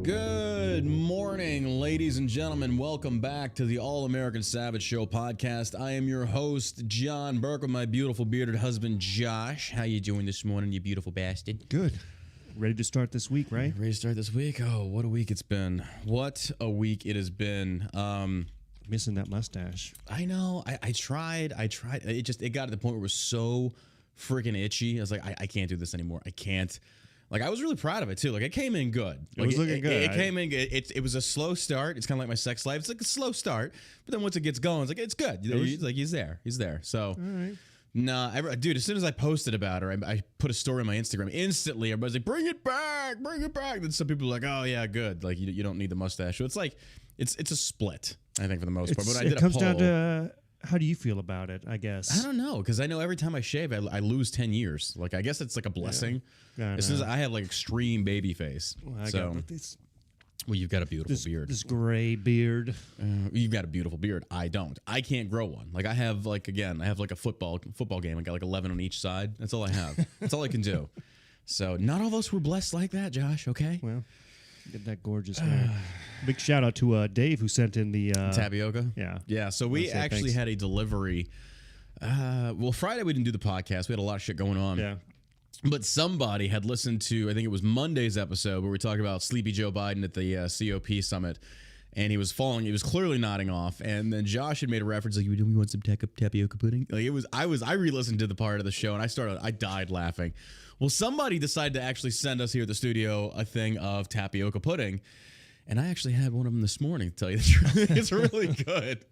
Good morning, ladies and gentlemen. Welcome back to the All-American Savage Show podcast. I am your host, John Burke, with my beautiful bearded husband, Josh. How you doing this morning, you beautiful bastard? Good. Ready to start this week, right? Ready to start this week? Oh, what a week it's been. What a week it has been. Missing that mustache. I know. I tried. It got to the point where it was so freaking itchy. I was like, I can't do this anymore. I can't. Like, I was really proud of it, too. Like, it came in good. It was looking good. It came in good. It was a slow start. It's kind of like my sex life. It's like a slow start. But then once it gets going, it's like, it's good. It's like, he's there. He's there. So, all right. Nah, dude, as soon as I posted about her, I put a story on my Instagram. Instantly, everybody's like, bring it back. Bring it back. Then some people are like, oh, yeah, good. Like, you don't need the mustache. So it's like, it's a split, I think, for the most part. But I did it comes a poll. down to how do you feel about it, I guess. I don't know, because I know every time I shave, I lose 10 years. Like, I guess it's like a blessing. Yeah. As soon as I have like extreme baby face. Well, Well, you've got a beautiful beard. This gray beard. You've got a beautiful beard. I don't. I can't grow one. Like, I have like a football game. I got like 11 on each side. That's all I have. That's all I can do. So not all of us were blessed like that, Josh. Okay. Well, get that gorgeous hair. Big shout out to Dave, who sent in the tapioca. Yeah. So we actually had a delivery. Well, Friday we didn't do the podcast. We had a lot of shit going on. Yeah. But somebody had listened to, I think it was Monday's episode where we talked about Sleepy Joe Biden at the COP summit, and he was clearly nodding off. And then Josh had made a reference like, "We want some tapioca pudding." Like I re-listened to the part of the show and I died laughing. Well, somebody decided to actually send us here at the studio a thing of tapioca pudding. And I actually had one of them this morning, to tell you the truth. It's really good.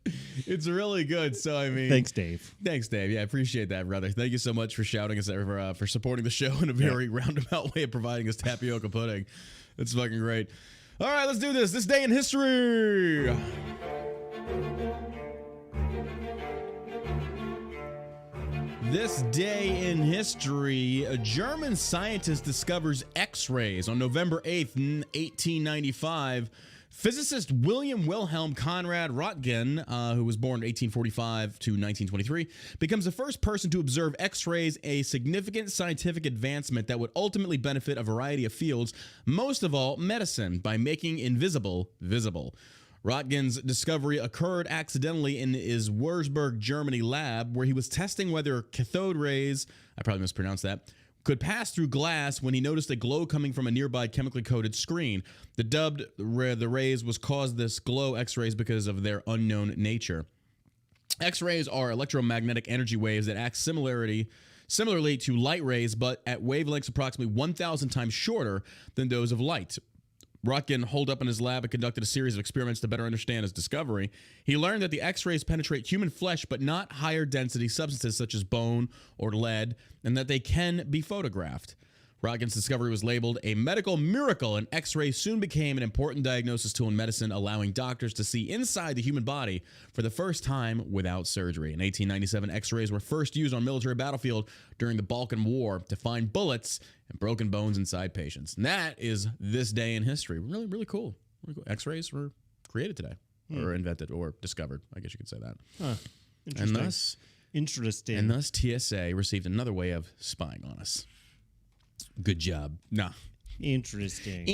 It's really good. So, I mean... Thanks, Dave. Yeah, I appreciate that, brother. Thank you so much for shouting us, for supporting the show in a very roundabout way of providing us tapioca pudding. It's fucking great. All right, let's do this. This day in history. This day in history, a German scientist discovers X-rays on November 8th, 1895. Physicist William Wilhelm Conrad Roentgen, who was born in 1845 to 1923, becomes the first person to observe X-rays, a significant scientific advancement that would ultimately benefit a variety of fields, most of all medicine, by making invisible visible. Roentgen's discovery occurred accidentally in his Wurzburg, Germany lab, where he was testing whether cathode rays, I probably mispronounced that, could pass through glass when he noticed a glow coming from a nearby chemically coated screen. The rays was caused this glow X-rays because of their unknown nature. X-rays are electromagnetic energy waves that act similarly to light rays, but at wavelengths approximately 1,000 times shorter than those of light. Roentgen holed up in his lab and conducted a series of experiments to better understand his discovery. He learned that the X-rays penetrate human flesh, but not higher density substances such as bone or lead, and that they can be photographed. Röntgen's discovery was labeled a medical miracle, and X-ray soon became an important diagnosis tool in medicine, allowing doctors to see inside the human body for the first time without surgery. In 1897, X-rays were first used on military battlefield during the Balkan War to find bullets and broken bones inside patients. And that is this day in history. Really, really cool. Really cool. X-rays were created today, or invented, or discovered. I guess you could say that. Huh. Interesting. And thus, TSA received another way of spying on us. Good job. Nah. Interesting.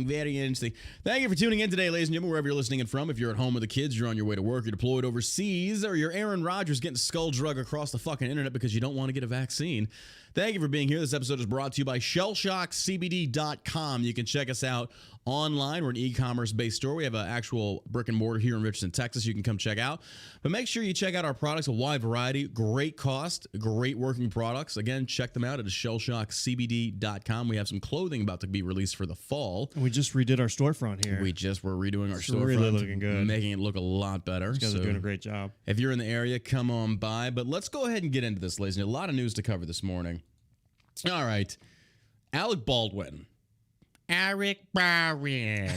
Very interesting. Thank you for tuning in today, ladies and gentlemen, wherever you're listening in from. If you're at home with the kids, you're on your way to work, you're deployed overseas, or you're Aaron Rodgers getting skull drug across the fucking internet because you don't want to get a vaccine. Thank you for being here. This episode is brought to you by shellshockcbd.com. You can check us out online. We're an e-commerce based store. We have an actual brick and mortar here in Richardson, Texas. You can come check out. But make sure you check out our products, a wide variety, great cost, great working products. Again, check them out at shellshockcbd.com. We have some clothing about to be released for the fall. And we just redid our storefront here. We're redoing our storefront. Really looking good. Making it look a lot better. You guys are doing a great job. If you're in the area, come on by. But let's go ahead and get into this, ladies and gentlemen. A lot of news to cover this morning. All right. Alec Baldwin. Eric Baldwin.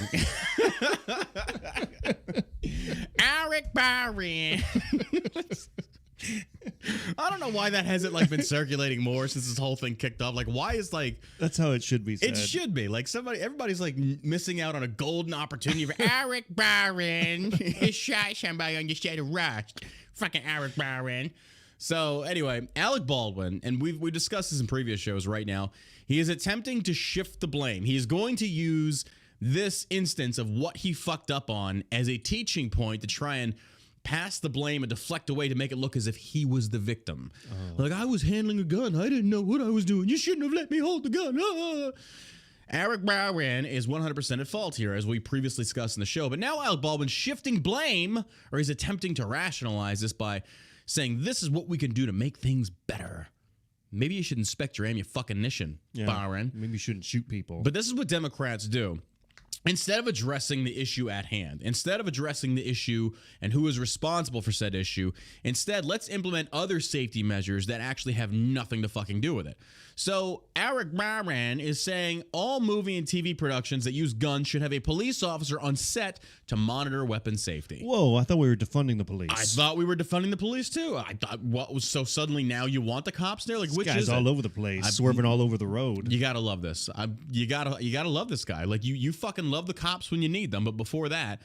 Eric Baldwin. I don't know why that hasn't been circulating more since this whole thing kicked off. Why is that's how it should be said. It should be. Everybody's missing out on a golden opportunity for Eric Baldwin. He shot somebody on the side of Rust. Fucking Eric Baldwin. So anyway, Alec Baldwin, and we discussed this in previous shows right now, he is attempting to shift the blame. He is going to use this instance of what he fucked up on as a teaching point to try and pass the blame and deflect away to make it look as if he was the victim. Oh. I was handling a gun. I didn't know what I was doing. You shouldn't have let me hold the gun. Eric Baldwin is 100% at fault here, as we previously discussed in the show. But now Alec Baldwin shifting blame, or he's attempting to rationalize this by saying this is what we can do to make things better. Maybe you should inspect your ammunition, Byron. Maybe you shouldn't shoot people. But this is what Democrats do. Instead of addressing the issue at hand, instead of addressing the issue and who is responsible for said issue, instead, let's implement other safety measures that actually have nothing to fucking do with it. So Eric Baldwin is saying all movie and TV productions that use guns should have a police officer on set to monitor weapon safety. Whoa, I thought we were defunding the police. I thought we were defunding the police too. I thought, what was so suddenly now you want the cops there? This Which guy's is all over the place, swerving all over the road. You gotta love this. You gotta love this guy. You fucking love the cops when you need them, but before that,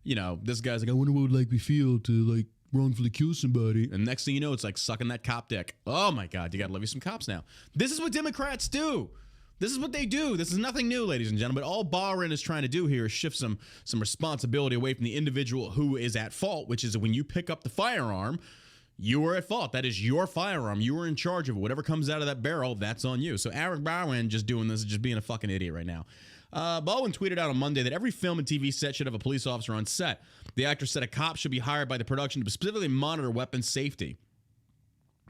this guy's like, I wonder what it would be feel to wrongfully kill somebody. And next thing you know, it's like sucking that cop dick. Oh my God, you gotta love you some cops now. This is what Democrats do. This is what they do. This is nothing new, ladies and gentlemen. All Baldwin is trying to do here is shift some responsibility away from the individual who is at fault, which is when you pick up the firearm, you are at fault. That is your firearm. You are in charge of it. Whatever comes out of that barrel, that's on you. So Eric Baldwin just doing this, just being a fucking idiot right now. Baldwin tweeted out on Monday that every film and TV set should have a police officer on set. The actor said a cop should be hired by the production to specifically monitor weapon safety.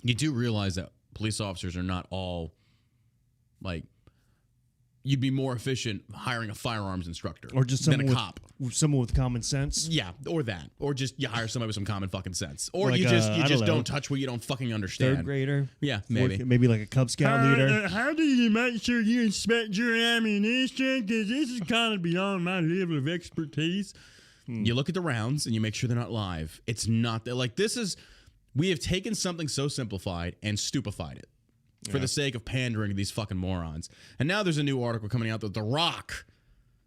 You do realize that police officers are not all, you'd be more efficient hiring a firearms instructor or just than a cop. Someone with common sense. Yeah, or that. Or just you hire somebody with some common fucking sense. Or you just don't touch what you don't fucking understand. Third grader. Yeah, maybe. Maybe like a Cub Scout leader. How do you make sure you inspect your ammunition? Because this is kind of beyond my level of expertise. You look at the rounds and you make sure they're not live. It's not that. We have taken something so simplified and stupefied it for the sake of pandering to these fucking morons. And now there's a new article coming out that The Rock.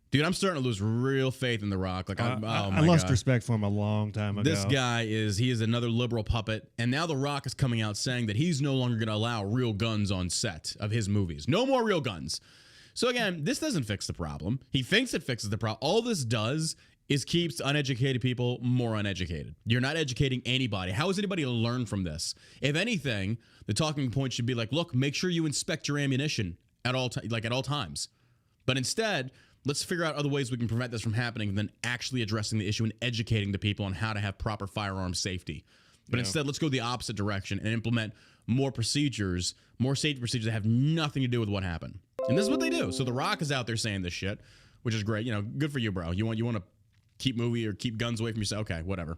Dude, I'm starting to lose real faith in The Rock. I lost respect for him a long time ago. This guy is another liberal puppet. And now The Rock is coming out saying that he's no longer going to allow real guns on set of his movies. No more real guns. So again, this doesn't fix the problem. He thinks it fixes the problem. All this does is keeps uneducated people more uneducated. You're not educating anybody. How is anybody to learn from this? If anything, the talking point should be look, make sure you inspect your ammunition at all times. But instead, let's figure out other ways we can prevent this from happening than actually addressing the issue and educating the people on how to have proper firearm safety. But instead, let's go the opposite direction and implement more procedures, more safety procedures that have nothing to do with what happened. And this is what they do. So The Rock is out there saying this shit, which is great. Good for you, bro. You want to keep guns away from yourself. Okay, whatever.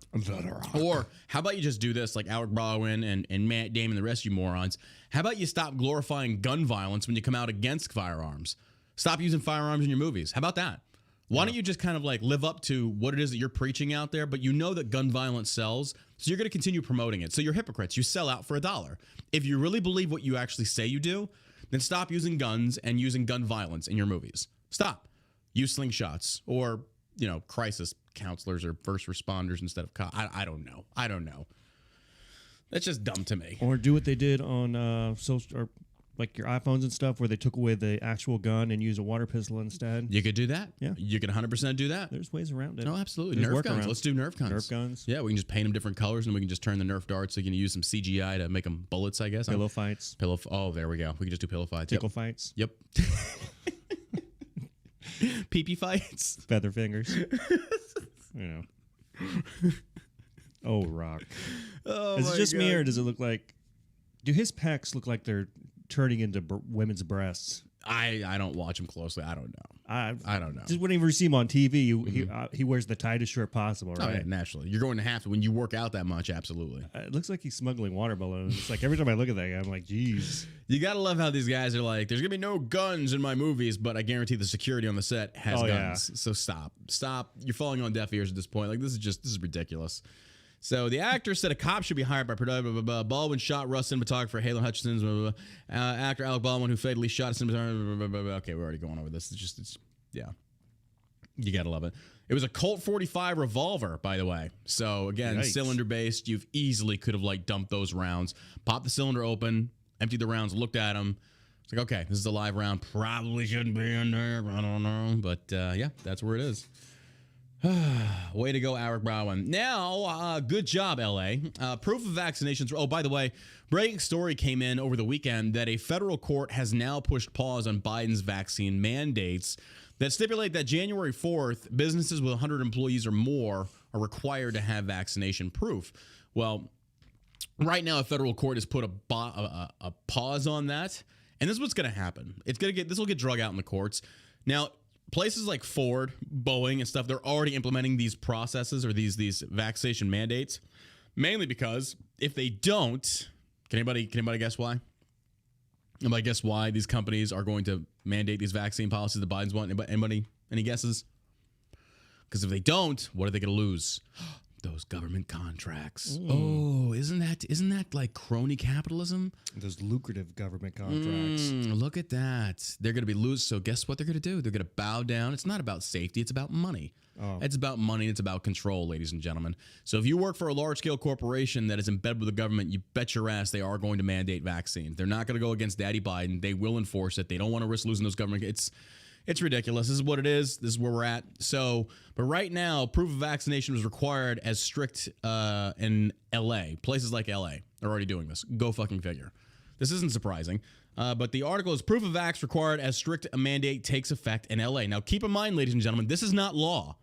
Or how about you just do this, like Alec Baldwin and Matt Damon and the rest of you morons? How about you stop glorifying gun violence when you come out against firearms? Stop using firearms in your movies. How about that? Why don't you just kind of like live up to what it is that you're preaching out there, but you know that gun violence sells, so you're going to continue promoting it. So you're hypocrites. You sell out for $1. If you really believe what you actually say you do, then stop using guns and using gun violence in your movies. Stop. Use slingshots or, crisis counselors or first responders instead of cops. I don't know. That's just dumb to me. Or do what they did on social, or like your iPhones and stuff, where they took away the actual gun and use a water pistol instead. You could do that. Yeah. You can 100% do that. There's ways around it. Oh, absolutely. There's Nerf guns. Let's do Nerf guns. Nerf guns. Yeah, we can just paint them different colors, and we can just turn the Nerf darts. So you can use some CGI to make them bullets, I guess. Pillow fights. Oh, there we go. We can just do pillow fights. Tickle fights. Yep. Pee-pee fights. Feather fingers. Oh, Rock. Oh, is it just me, or does it look like... Do his pecs look like they're turning into women's breasts? I don't watch him closely. I don't know. I don't know. Just whenever you see him on TV, he wears the tightest shirt possible, right? Oh, yeah, naturally. You're going to have to when you work out that much, absolutely. It looks like he's smuggling water balloons. It's like every time I look at that guy, I'm like, geez. You got to love how these guys are like, there's going to be no guns in my movies, but I guarantee the security on the set has guns. Yeah. So stop. You're falling on deaf ears at this point. Like, this is ridiculous. So the actor said a cop should be hired by production. Baldwin shot Russ cinematographer Halen Hutchinson. Actor Alec Baldwin, who fatally shot a cinematographer. Okay, we're already going over this. Yeah. You gotta love it. It was a Colt 45 revolver, by the way. So again, cylinder based. You've easily could have like dumped those rounds, popped the cylinder open, emptied the rounds, looked at them. It's like, okay, this is a live round. Probably shouldn't be in there. I don't know, but yeah, that's where it is. Way to go, Alec Baldwin. Now, good job, LA. Proof of vaccinations. Oh, by the way, breaking story came in over the weekend that a federal court has now pushed pause on Biden's vaccine mandates that stipulate that January 4th, businesses with 100 employees or more are required to have vaccination proof. Well, right now, a federal court has put a pause on that, and this is what's going to happen. This will get drug out in the courts. Now, places like Ford, Boeing, and stuff, they're already implementing these processes or these vaccination mandates, mainly because if they don't, can anybody guess why? Anybody guess why these companies are going to mandate these vaccine policies that Biden's want? Anybody? Any guesses? Because if they don't, what are they going to lose? Those government contracts. Oh, isn't that like crony capitalism? Those lucrative government contracts. Look at that. They're going to be lose. So guess what they're going to do? They're going to bow down. It's not about safety. It's about money. Oh. It's about money. It's about control, ladies and gentlemen. So if you work for a large-scale corporation that is in bed with the government, you bet your ass they are going to mandate vaccines. They're not going to go against Daddy Biden. They will enforce it. They don't want to risk losing those government. It's ridiculous. This is what it is. This is where we're at. So, but right now, proof of vaccination was required as strict in L.A. Places like L.A. are already doing this. Go fucking figure. This isn't surprising. But the article is proof of vax required as strict a mandate takes effect in L.A. Now, keep in mind, ladies and gentlemen, this is not law.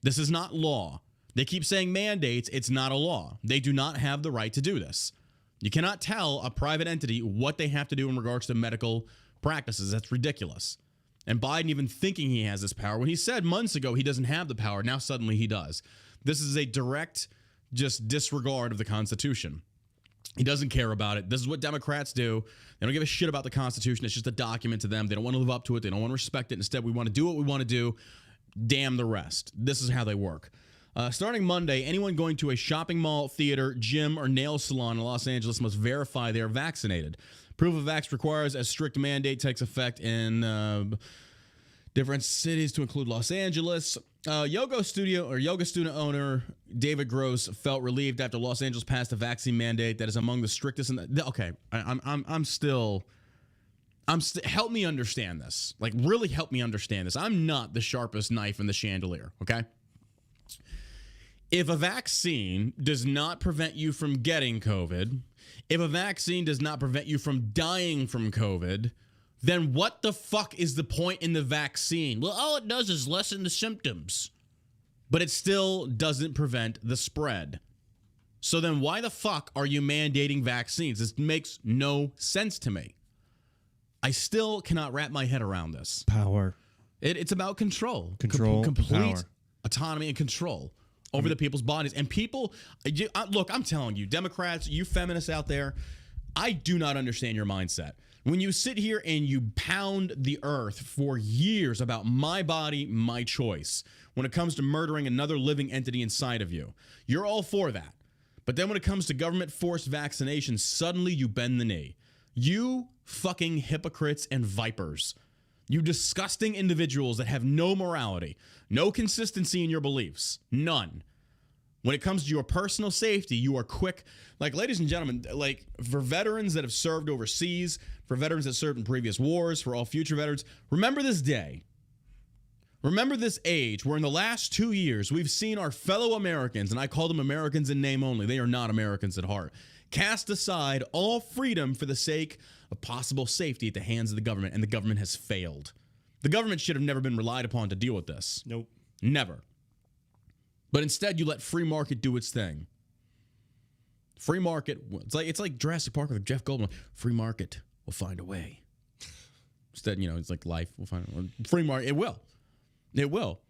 This is not law. They keep saying mandates. It's not a law. They do not have the right to do this. You cannot tell a private entity what they have to do in regards to medical practices. That's ridiculous. And Biden even thinking he has this power when he said months ago he doesn't have the power. Now suddenly he does. This is a direct just disregard of the Constitution. He doesn't care about it. This is what Democrats do. They don't give a shit about the Constitution. It's just a document to them. They don't want to live up to it. They don't want to respect it. Instead, we want to do what we want to do. Damn the rest. This is how they work. Starting Monday, anyone going to a shopping mall, theater, gym, or nail salon in Los Angeles must verify they are vaccinated. Proof of vax requires a strict mandate takes effect in different cities to include Los Angeles. Yoga student owner David Gross felt relieved after Los Angeles passed a vaccine mandate that is among the strictest. Okay, I'm still help me understand this. Like, really help me understand this. I'm not the sharpest knife in the chandelier. Okay. If a vaccine does not prevent you from getting COVID, if a vaccine does not prevent you from dying from COVID, then what the fuck is the point in the vaccine? Well, all it does is lessen the symptoms, but it still doesn't prevent the spread. So then why the fuck are you mandating vaccines? This makes no sense to me. I still cannot wrap my head around this. Power. It's about control. Control, Complete power. autonomy and control over the people's bodies. And people, look, I'm telling you, Democrats, you feminists out there, I do not understand your mindset. When you sit here and you pound the earth for years about my body, my choice, when it comes to murdering another living entity inside of you, you're all for that. But then when it comes to government-forced vaccinations, suddenly you bend the knee. You fucking hypocrites and vipers. You disgusting individuals that have no morality, no consistency in your beliefs, none. When it comes to your personal safety, you are quick. Like, ladies and gentlemen, like, for veterans that have served overseas, for veterans that served in previous wars, for all future veterans, remember this day. Remember this age where in the last 2 years, we've seen our fellow Americans, and I call them Americans in name only, they are not Americans at heart, cast aside all freedom for the sake of possible safety at the hands of the government, and the government has failed. The government should have never been relied upon to deal with this. Nope. Never. But instead, you let free market do its thing. Free market, it's like Jurassic Park with Jeff Goldblum. Free market will find a way. Instead, it's like life will find a way. Free market, it will. It will.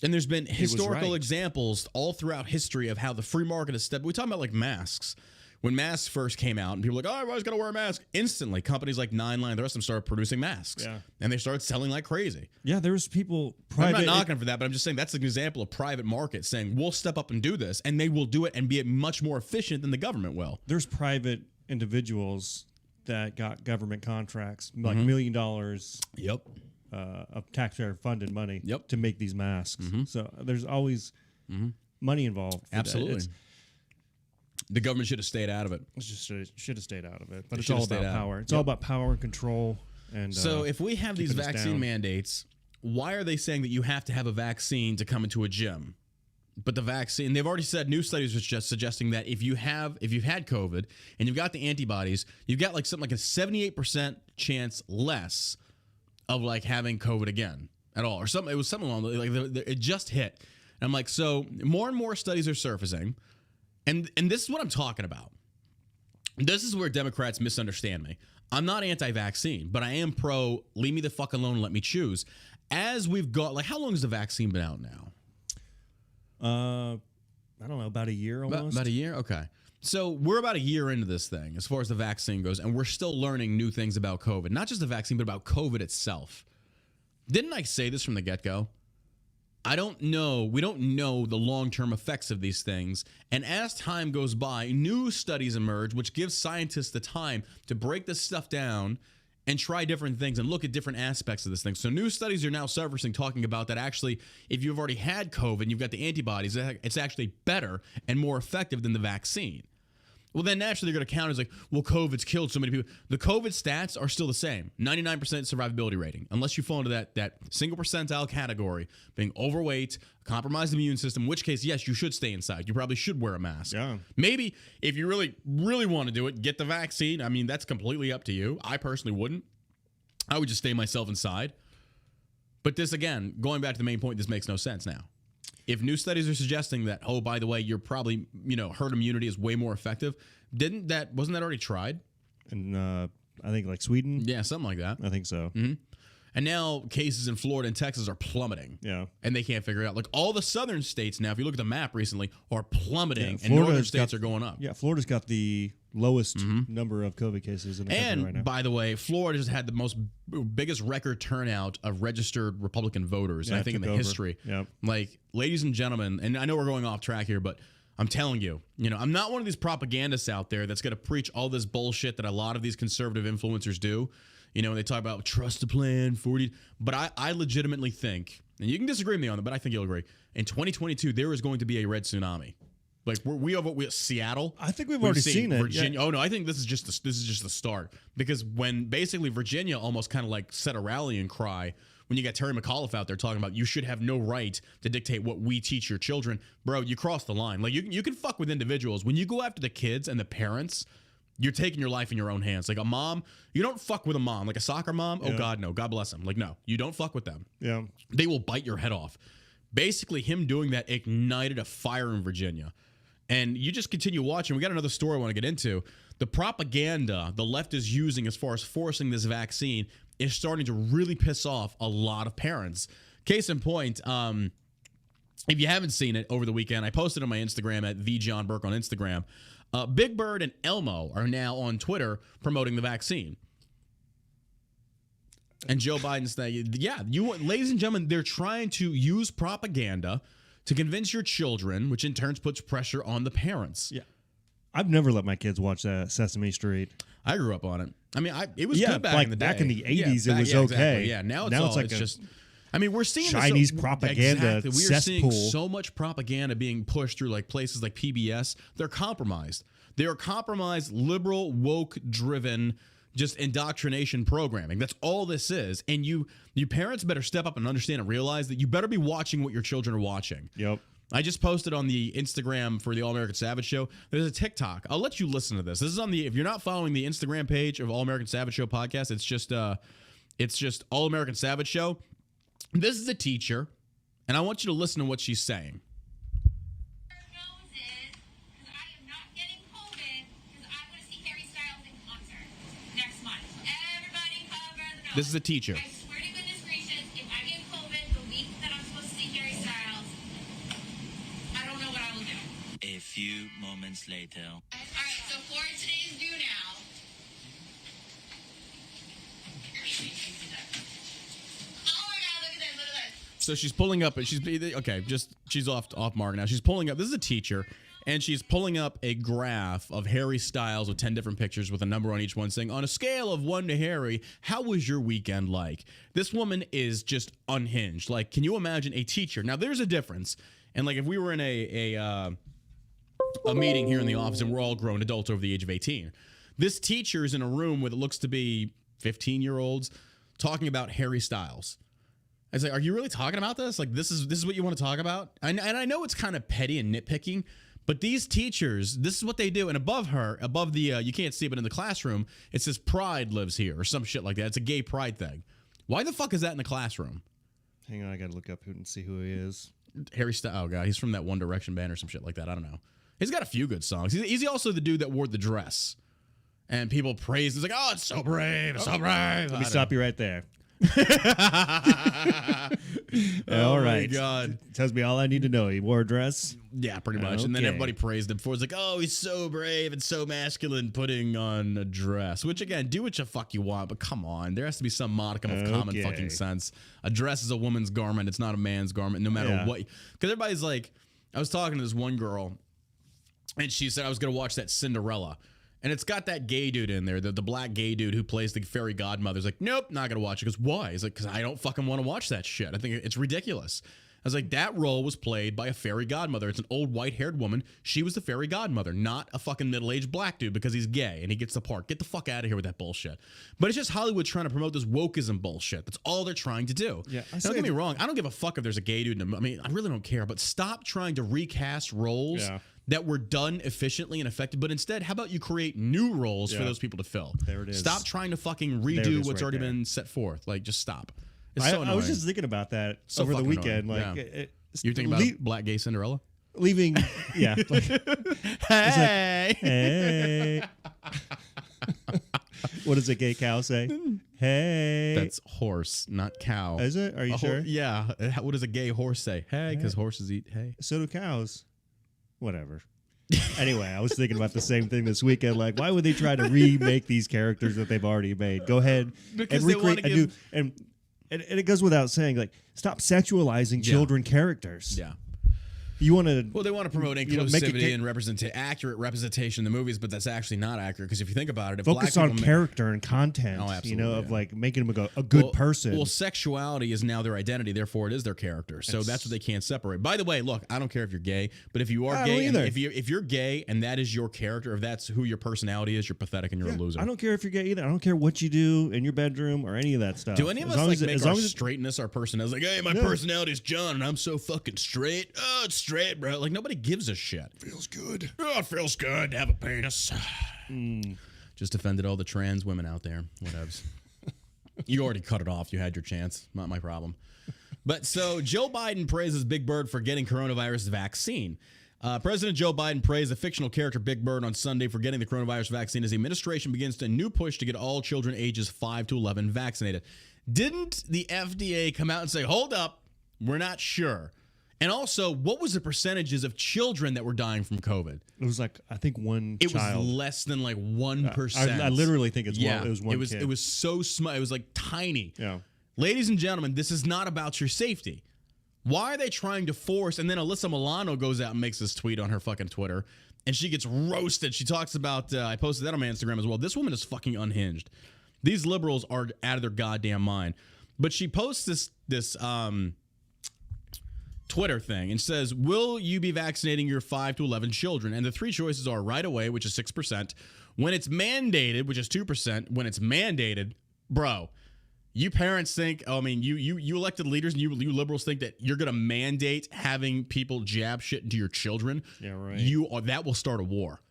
And there's been historical examples all throughout history of how the free market has stepped. We talk about like masks. When masks first came out and people were like, oh, everybody's got to wear a mask. Instantly, companies like Nine Line, the rest of them started producing masks. Yeah. And they started selling like crazy. Yeah, there was people private. I'm not knocking for that, but I'm just saying that's an example of private market saying we'll step up and do this, and they will do it and be much more efficient than the government will. There's private individuals that got government contracts, like $1 million Yep. Of taxpayer-funded money Yep. to make these masks. So there's always money involved. Absolutely. The government should have stayed out of it. It just should have stayed out of it. But It it's should all have stayed about out. power. It's Yep. all about power and control. And So if we have these keeping us vaccine down. mandates, why are they saying that you have to have a vaccine to come into a gym? But the vaccine, they've already said, new studies are just suggesting that if you've had COVID and you've got the antibodies, you've got like something like a 78% chance less of like having COVID again at all, or something. It was something along it just hit. And I'm like, so more and more studies are surfacing, and this is what I'm talking about. This is where Democrats misunderstand me. I'm not anti-vaccine, but I am pro. Leave me the fuck alone and let me choose. As we've got, like, how long has the vaccine been out now? I don't know, about a year almost. About a year? Okay. So we're about a year into this thing as far as the vaccine goes, and we're still learning new things about COVID. Not just the vaccine, but about COVID itself. Didn't I say this from the get-go? I don't know. We don't know the long-term effects of these things. And as time goes by, new studies emerge, which gives scientists the time to break this stuff down and try different things and look at different aspects of this thing. So new studies are now surfacing talking about that actually, if you've already had COVID and you've got the antibodies, it's actually better and more effective than the vaccine. Well, then naturally they're going to counter as like, well, COVID's killed so many people. The COVID stats are still the same. 99% survivability rating. Unless you fall into that single percentile category, being overweight, compromised immune system, in which case, yes, you should stay inside. You probably should wear a mask. Yeah. Maybe if you really, really want to do it, get the vaccine. I mean, that's completely up to you. I personally wouldn't. I would just stay myself inside. But this, again, going back to the main point, this makes no sense now. If new studies are suggesting that, oh, by the way, you're probably, herd immunity is way more effective, wasn't that already tried? And I think like Sweden. Yeah, something like that. I think so. Mm-hmm. And now cases in Florida and Texas are plummeting. Yeah. And they can't figure it out. Like all the southern states now, if you look at the map recently, are plummeting, Yeah, and northern states are going up. Yeah, Florida's got the lowest number of COVID cases in the country right now. And by the way, Florida has had the biggest record turnout of registered Republican voters, I think, in the history. Yep. Like, ladies and gentlemen, and I know we're going off track here, but I'm telling you, I'm not one of these propagandists out there that's going to preach all this bullshit that a lot of these conservative influencers do. When they talk about trust the plan, 40. But I legitimately think, and you can disagree with me on that, but I think you'll agree, in 2022, there is going to be a red tsunami. Like we Seattle. I think we've already seen it. Virginia. Yeah. Oh no, I think this is just the start, because when basically Virginia almost kind of like set a rallying cry when you got Terry McAuliffe out there talking about you should have no right to dictate what we teach your children. Bro, you cross the line. Like you can fuck with individuals. When you go after the kids and the parents, you're taking your life in your own hands. Like a mom, you don't fuck with a mom. Like a soccer mom, oh God, no. God bless them. Like, no, you don't fuck with them. Yeah. They will bite your head off. Basically, him doing that ignited a fire in Virginia. And you just continue watching. We got another story I want to get into. The propaganda the left is using as far as forcing this vaccine is starting to really piss off a lot of parents. Case in point, if you haven't seen it over the weekend, I posted on my Instagram at @thejohnburke on Instagram. Big Bird and Elmo are now on Twitter promoting the vaccine. And Joe Biden's saying, ladies and gentlemen, they're trying to use propaganda to convince your children, which in turn puts pressure on the parents. Yeah. I've never let my kids watch that Sesame Street. I grew up on it. I mean, it was good back in the day. Back in the 80s, it was okay. Exactly. Yeah, now it's just... I mean, we're seeing Chinese propaganda exactly. We are seeing so much propaganda being pushed through like places like PBS. They're compromised. They are compromised, liberal, woke-driven, just indoctrination programming. That's all this is. And you parents better step up and understand and realize that you better be watching what your children are watching. Yep. I just posted on the Instagram for the All American Savage Show. There's a TikTok. I'll let you listen to this. This is on the, if you're not following the Instagram page of All American Savage Show podcast, it's just All American Savage Show. This is a teacher, and I want you to listen to what she's saying. This is a teacher. I swear to goodness gracious, if I get COVID the week that I'm supposed to see Harry Styles, I don't know what I will do. A few moments later. All right, so Florida today is due now. Oh my God, look at this. So she's pulling up, and she's off mark now. She's pulling up. This is a teacher. And she's pulling up a graph of Harry Styles with 10 different pictures with a number on each one saying, on a scale of 1 to Harry, how was your weekend like? This woman is just unhinged. Like, can you imagine a teacher? Now, there's a difference. And, like, if we were in a meeting here in the office and we're all grown adults over the age of 18, this teacher is in a room with it looks to be 15-year-olds talking about Harry Styles. I was like, are you really talking about this? Like, this is what you want to talk about? And I know it's kind of petty and nitpicking, but these teachers, this is what they do. And above the, you can't see it, but in the classroom, it says pride lives here or some shit like that. It's a gay pride thing. Why the fuck is that in the classroom? Hang on, I got to look up and see who he is. Harry Styles. Oh, God. He's from that One Direction band or some shit like that. I don't know. He's got a few good songs. He's also the dude that wore the dress. And people praise. It's like, oh, it's so brave. It's so brave. Let me stop you right there. Oh all right. My God. Tells me all I need to know. He wore a dress? Yeah, pretty much. And then everybody praised him for it's like, oh, he's so brave and so masculine putting on a dress. Which, again, do what the fuck you want, but come on. There has to be some modicum of common fucking sense. A dress is a woman's garment. It's not a man's garment, no matter what. Because everybody's like, I was talking to this one girl, and she said I was going to watch that Cinderella. And it's got that gay dude in there, the black gay dude who plays the fairy godmother. He's like, nope, not going to watch it. He goes, why? He's like, because I don't fucking want to watch that shit. I think it's ridiculous. I was like, that role was played by a fairy godmother. It's an old white-haired woman. She was the fairy godmother, not a fucking middle-aged black dude because he's gay and he gets the part. Get the fuck out of here with that bullshit. But it's just Hollywood trying to promote this wokeism bullshit. That's all they're trying to do. Yeah, don't get me wrong. I don't give a fuck if there's a gay dude. I mean, I really don't care. But stop trying to recast roles that were done efficiently and effective. But instead, how about you create new roles for those people to fill? There it is. Stop trying to fucking redo what's already been set forth. Like, just stop. It's so annoying. I was just thinking about that over the weekend. Annoying. Like, you're thinking about Black Gay Cinderella? Leaving, yeah. Like, hey. Like, hey. What does a gay cow say? Hey. That's horse, not cow. Is it? Are you sure? Yeah. What does a gay horse say? Hey, because horses eat hay. So do cows. Whatever. Anyway, I was thinking about the same thing this weekend. Like, why would they try to remake these characters that they've already made? Go ahead and recreate a new. And it goes without saying, like, stop sexualizing children characters. Yeah. You want to... Well, they want to promote inclusivity and accurate representation in the movies, but that's actually not accurate because if you think about it... Focus on character and content, of like making them a good person. Well, sexuality is now their identity, therefore it is their character. So that's what they can't separate. By the way, look, I don't care if you're gay, but if you are gay, if you're gay and that is your character, if that's who your personality is, you're pathetic and you're a loser. I don't care if you're gay either. I don't care what you do in your bedroom or any of that stuff. Do any of us make our straightness our personality? Like, hey, my personality is John and I'm so fucking straight. Oh, it's straight, bro. Like, nobody gives a shit. Feels good. Oh, it feels good to have a penis. Just offended all the trans women out there. Whatevs. You already cut it off. You had your chance. Not my problem. But so Joe Biden praises Big Bird for getting coronavirus vaccine. President Joe Biden praised the fictional character Big Bird on Sunday for getting the coronavirus vaccine as the administration begins a new push to get all children ages 5 to 11 vaccinated. Didn't the FDA come out and say, hold up, we're not sure? And also, what was the percentages of children that were dying from COVID? It was like, I think It child. was less than like 1%. I literally think it was one it was, kid. It was so small. It was like tiny. Yeah. Ladies and gentlemen, this is not about your safety. Why are they trying to force? And then Alyssa Milano goes out and makes this tweet on her fucking Twitter, and she gets roasted. She talks about, I posted that on my Instagram as well. This woman is fucking unhinged. These liberals are out of their goddamn mind. But she posts this Twitter thing and says, will you be vaccinating your 5 to 11 children? And the three choices are right away, which is 6%. When it's mandated, which is 2%. When it's mandated, bro, you parents think, you elected leaders and you liberals think that you're going to mandate having people jab shit into your children. Yeah, right. That will start a war.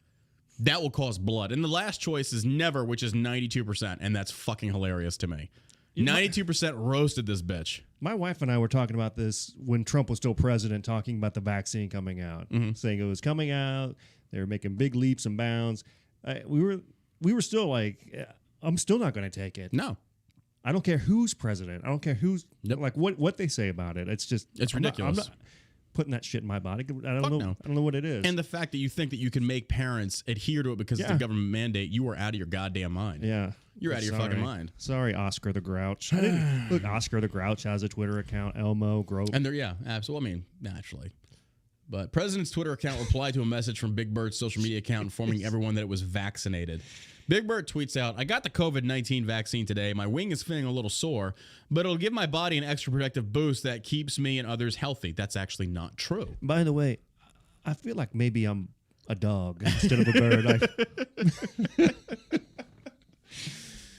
That will cause blood. And the last choice is never, which is 92%. And that's fucking hilarious to me. 92% roasted this bitch. My wife and I were talking about this when Trump was still president, talking about the vaccine coming out, saying it was coming out. They were making big leaps and bounds. We were still like, I'm still not going to take it. No. I don't care who's president. I don't care who's like what they say about it. It's just ridiculous. I'm not putting that shit in my body. I don't Fuck know. no. I don't know what it is. And the fact that you think that you can make parents adhere to it because it's a government mandate, you are out of your goddamn mind. Yeah. You're out of your fucking mind. Sorry, Oscar the Grouch. Look, Oscar the Grouch has a Twitter account, Elmo, Grope. And absolutely. I mean, naturally. But President's Twitter account replied to a message from Big Bird's social media account informing everyone that it was vaccinated. Big Bird tweets out, I got the COVID-19 vaccine today. My wing is feeling a little sore, but it'll give my body an extra protective boost that keeps me and others healthy. That's actually not true. By the way, I feel like maybe I'm a dog instead of a bird.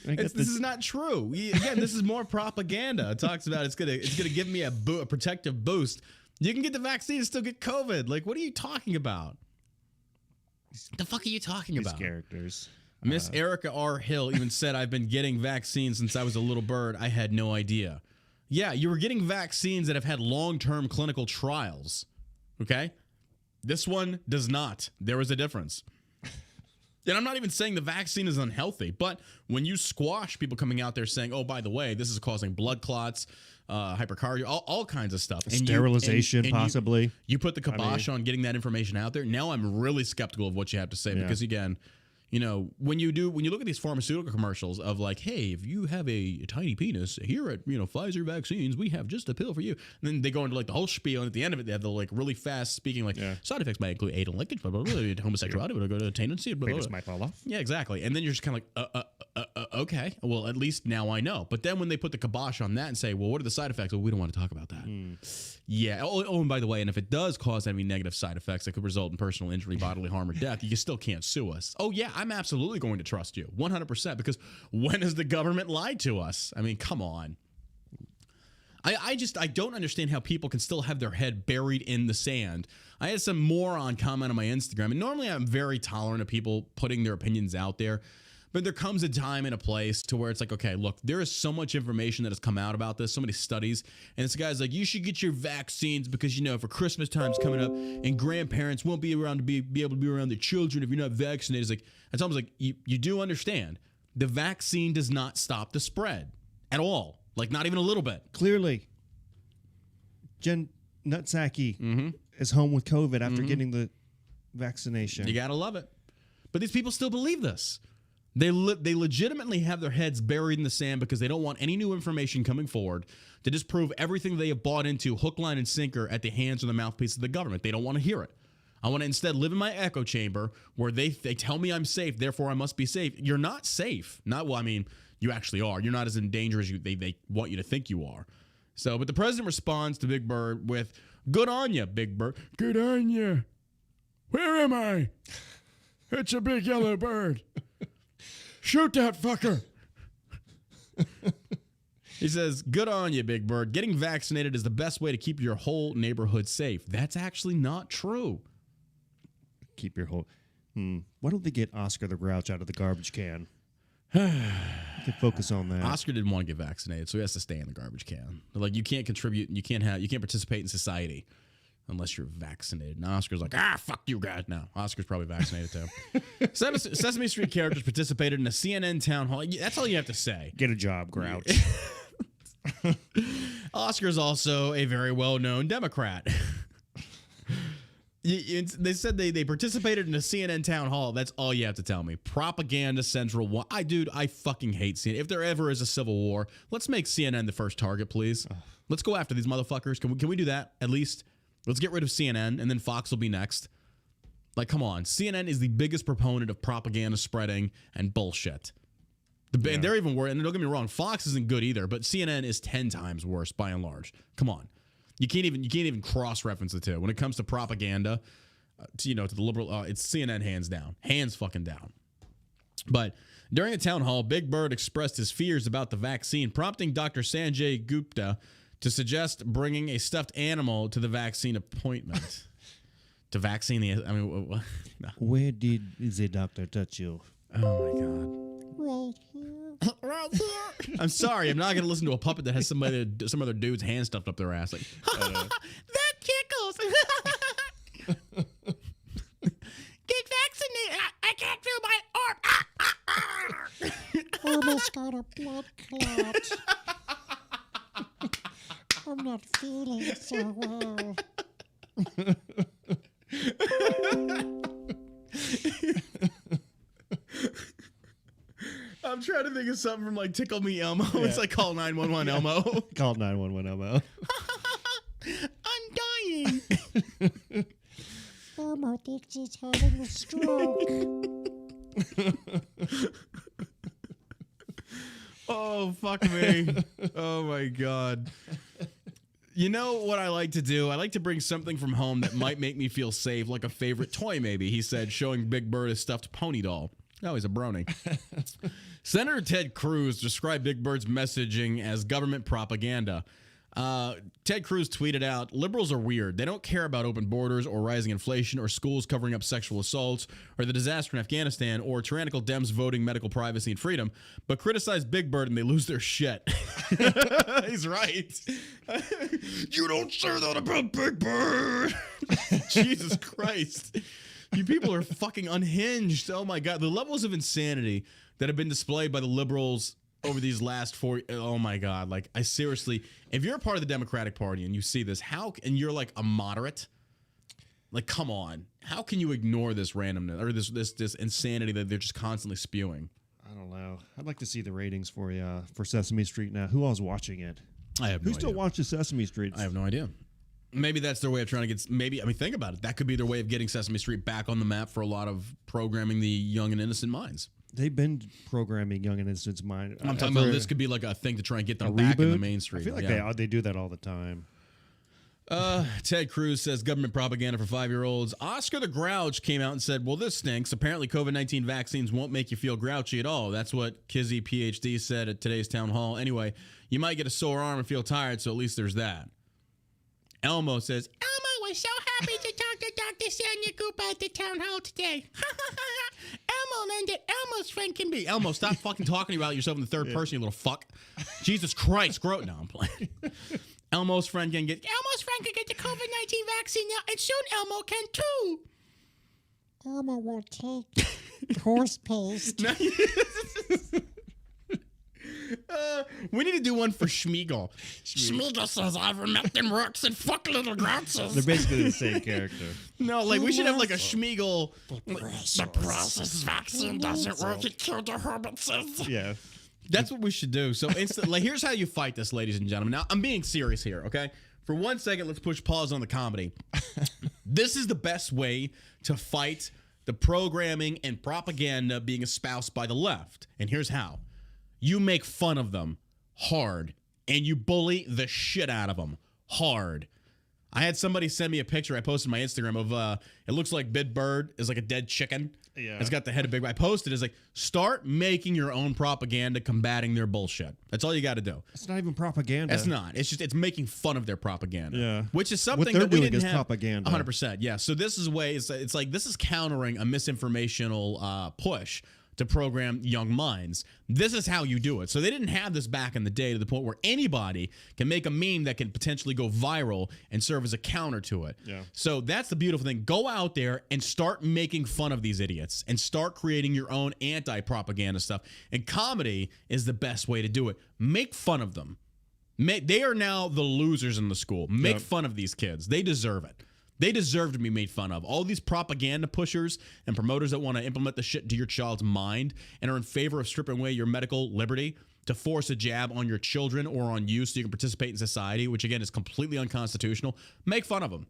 This is not true. Again, this is more propaganda. It talks about it's gonna give me a protective boost. You can get the vaccine and still get COVID. Like, what are you talking about? The fuck are you talking These about? Characters. Miss Erica R. Hill even said, I've been getting vaccines since I was a little bird. I had no idea. Yeah, you were getting vaccines that have had long-term clinical trials. Okay? This one does not. There is a difference. And I'm not even saying the vaccine is unhealthy, but when you squash people coming out there saying, oh, by the way, this is causing blood clots, hypercardia, all kinds of stuff. And sterilization, possibly. You put the kibosh on getting that information out there. Now I'm really skeptical of what you have to say because, again, when you look at these pharmaceutical commercials of like, hey, if you have a tiny penis here at, Pfizer vaccines, we have just a pill for you. And then they go into like the whole spiel. And at the end of it, they have the like really fast speaking, like side effects might include anal leakage, blah, blah, blah, homosexuality, will go to tendency, blah, blah, blah. Penis might fall off. Yeah, exactly. And then you're just kind of like, okay, well, at least now I know. But then when they put the kibosh on that and say, well, what are the side effects? Well, we don't want to talk about that. Yeah. Oh, and by the way, and if it does cause any negative side effects that could result in personal injury, bodily harm, or death, you still can't sue us. Oh, yeah, I'm absolutely going to trust you 100%, because when has the government lied to us? I mean, come on. I don't understand how people can still have their head buried in the sand. I had some moron comment on my Instagram, and normally I'm very tolerant of people putting their opinions out there. But there comes a time and a place to where it's like, okay, look, there is so much information that has come out about this, so many studies, and this guy's like, you should get your vaccines because, for Christmas time's coming up, and grandparents won't be around to be able to be around their children if you're not vaccinated. It's like, it's almost like you do understand the vaccine does not stop the spread at all, like not even a little bit. Clearly, Jen Nutsaki is home with COVID after getting the vaccination. You gotta love it, but these people still believe this. They legitimately have their heads buried in the sand because they don't want any new information coming forward to disprove everything they have bought into hook, line, and sinker at the hands of the mouthpiece of the government. They don't want to hear it. I want to instead live in my echo chamber where they tell me I'm safe, therefore I must be safe. You're not safe. You actually are. You're not as in danger as they want you to think you are. So, but the president responds to Big Bird with, good on you, Big Bird. Good on you. Where am I? It's a big yellow bird. Shoot that fucker. He says, good on you, Big Bird. Getting vaccinated is the best way to keep your whole neighborhood safe. That's actually not true. Keep your whole... Why don't they get Oscar the Grouch out of the garbage can? You can focus on that. Oscar didn't want to get vaccinated, so he has to stay in the garbage can. Like, you can't contribute, you can't participate in society unless you're vaccinated. And Oscar's like, fuck you guys. No, Oscar's probably vaccinated too. Sesame Street characters participated in a CNN town hall. That's all you have to say. Get a job, Grouch. Oscar's also a very well-known Democrat. They said they participated in a CNN town hall. That's all you have to tell me. Propaganda Central. I fucking hate CNN. If there ever is a civil war, let's make CNN the first target, please. Let's go after these motherfuckers. Can we do that at least? Let's get rid of CNN, and then Fox will be next. Like, come on. CNN is the biggest proponent of propaganda spreading and bullshit. And they're even worse. And don't get me wrong, Fox isn't good either, but CNN is 10 times worse by and large. Come on. You can't even cross-reference the two. When it comes to propaganda, to the liberal, it's CNN hands down. Hands fucking down. But during the town hall, Big Bird expressed his fears about the vaccine, prompting Dr. Sanjay Gupta to suggest bringing a stuffed animal to the vaccine appointment. To vaccine the... I mean... No. Where did the doctor touch you? Oh, my God. Right here. Right here. I'm sorry. I'm not going to listen to a puppet that has some other dude's hand stuffed up their ass. Like, that tickles. Get vaccinated. I can't feel my arm. Almost got a blood clot. I'm not feeling so well. I'm trying to think of something from like Tickle Me Elmo. Yeah. It's like call 911 Elmo. Call 911 Elmo. I'm dying. Elmo thinks he's having a stroke. Oh, fuck me. Oh, my God. You know what I like to do? I like to bring something from home that might make me feel safe, like a favorite toy maybe, he said, showing Big Bird a stuffed pony doll. Oh, he's a brony. Senator Ted Cruz described Big Bird's messaging as government propaganda. Ted Cruz tweeted out, liberals are weird. They don't care about open borders or rising inflation or schools covering up sexual assaults or the disaster in Afghanistan or tyrannical Dems voting medical privacy and freedom, but criticize Big Bird and they lose their shit. He's right. You don't say that about Big Bird. Jesus Christ. You people are fucking unhinged. Oh my God. The levels of insanity that have been displayed by the liberals over these last 4, oh my God. Like, I seriously, if you're a part of the Democratic Party and you see this, and you're like a moderate, like, come on. How can you ignore this randomness or this insanity that they're just constantly spewing? I don't know. I'd like to see the ratings for Sesame Street now. Who all's watching it? I have no idea. Who still watches Sesame Street? I have no idea. Maybe that's their way of trying to get, think about it. That could be their way of getting Sesame Street back on the map for a lot of programming the young and innocent minds. They've been programming young and innocent minds. I'm talking about this could be like a thing to try and get them back in the mainstream. I feel like they do that all the time. Ted Cruz says government propaganda for 5-year-olds. Oscar the Grouch came out and said, well, this stinks. Apparently, COVID-19 vaccines won't make you feel grouchy at all. That's what Kizzy, PhD, said at today's town hall. Anyway, you might get a sore arm and feel tired, so at least there's that. Elmo says, Elmo was so happy to talk to Dr. Sonia Cooper at the town hall today. Elmo learned that Elmo's friend can be. Elmo, stop fucking talking about yourself in the third person, you little fuck. Jesus Christ, grow it. No, I'm playing. Elmo's friend can get the COVID-19 vaccine now, and soon Elmo can too. Elmo will take horse paste. We need to do one for Schmeagol. Schmeagol says ivermectin works and fuck little grouches. They're basically the same character. No, like we should have like a Schmeagol. The process vaccine doesn't work. It killed the herbices. Yeah. That's what we should do. So like, here's how you fight this, ladies and gentlemen. Now, I'm being serious here, okay? For 1 second, let's push pause on the comedy. This is the best way to fight the programming and propaganda being espoused by the left. And here's how. You make fun of them hard, and you bully the shit out of them hard. I had somebody send me a picture I posted on my Instagram of, it looks like Big Bird is like a dead chicken. Yeah. It's got the head of Big Bird. I posted it's like, start making your own propaganda combating their bullshit. That's all you got to do. It's not even propaganda. It's not. It's making fun of their propaganda. Yeah. Which is something what they're that we doing didn't is have. Propaganda. 100%. Yeah. So this is a way, it's like, this is countering a misinformational push to program young minds. This is how you do it. So they didn't have this back in the day to the point where anybody can make a meme that can potentially go viral and serve as a counter to it. Yeah. So that's the beautiful thing. Go out there and start making fun of these idiots and start creating your own anti-propaganda stuff. And comedy is the best way to do it. Make fun of them. They are now the losers in the school. Make fun of these kids. They deserve it. They deserve to be made fun of. All these propaganda pushers and promoters that want to implement the shit to your child's mind and are in favor of stripping away your medical liberty to force a jab on your children or on you so you can participate in society, which again is completely unconstitutional. Make fun of them.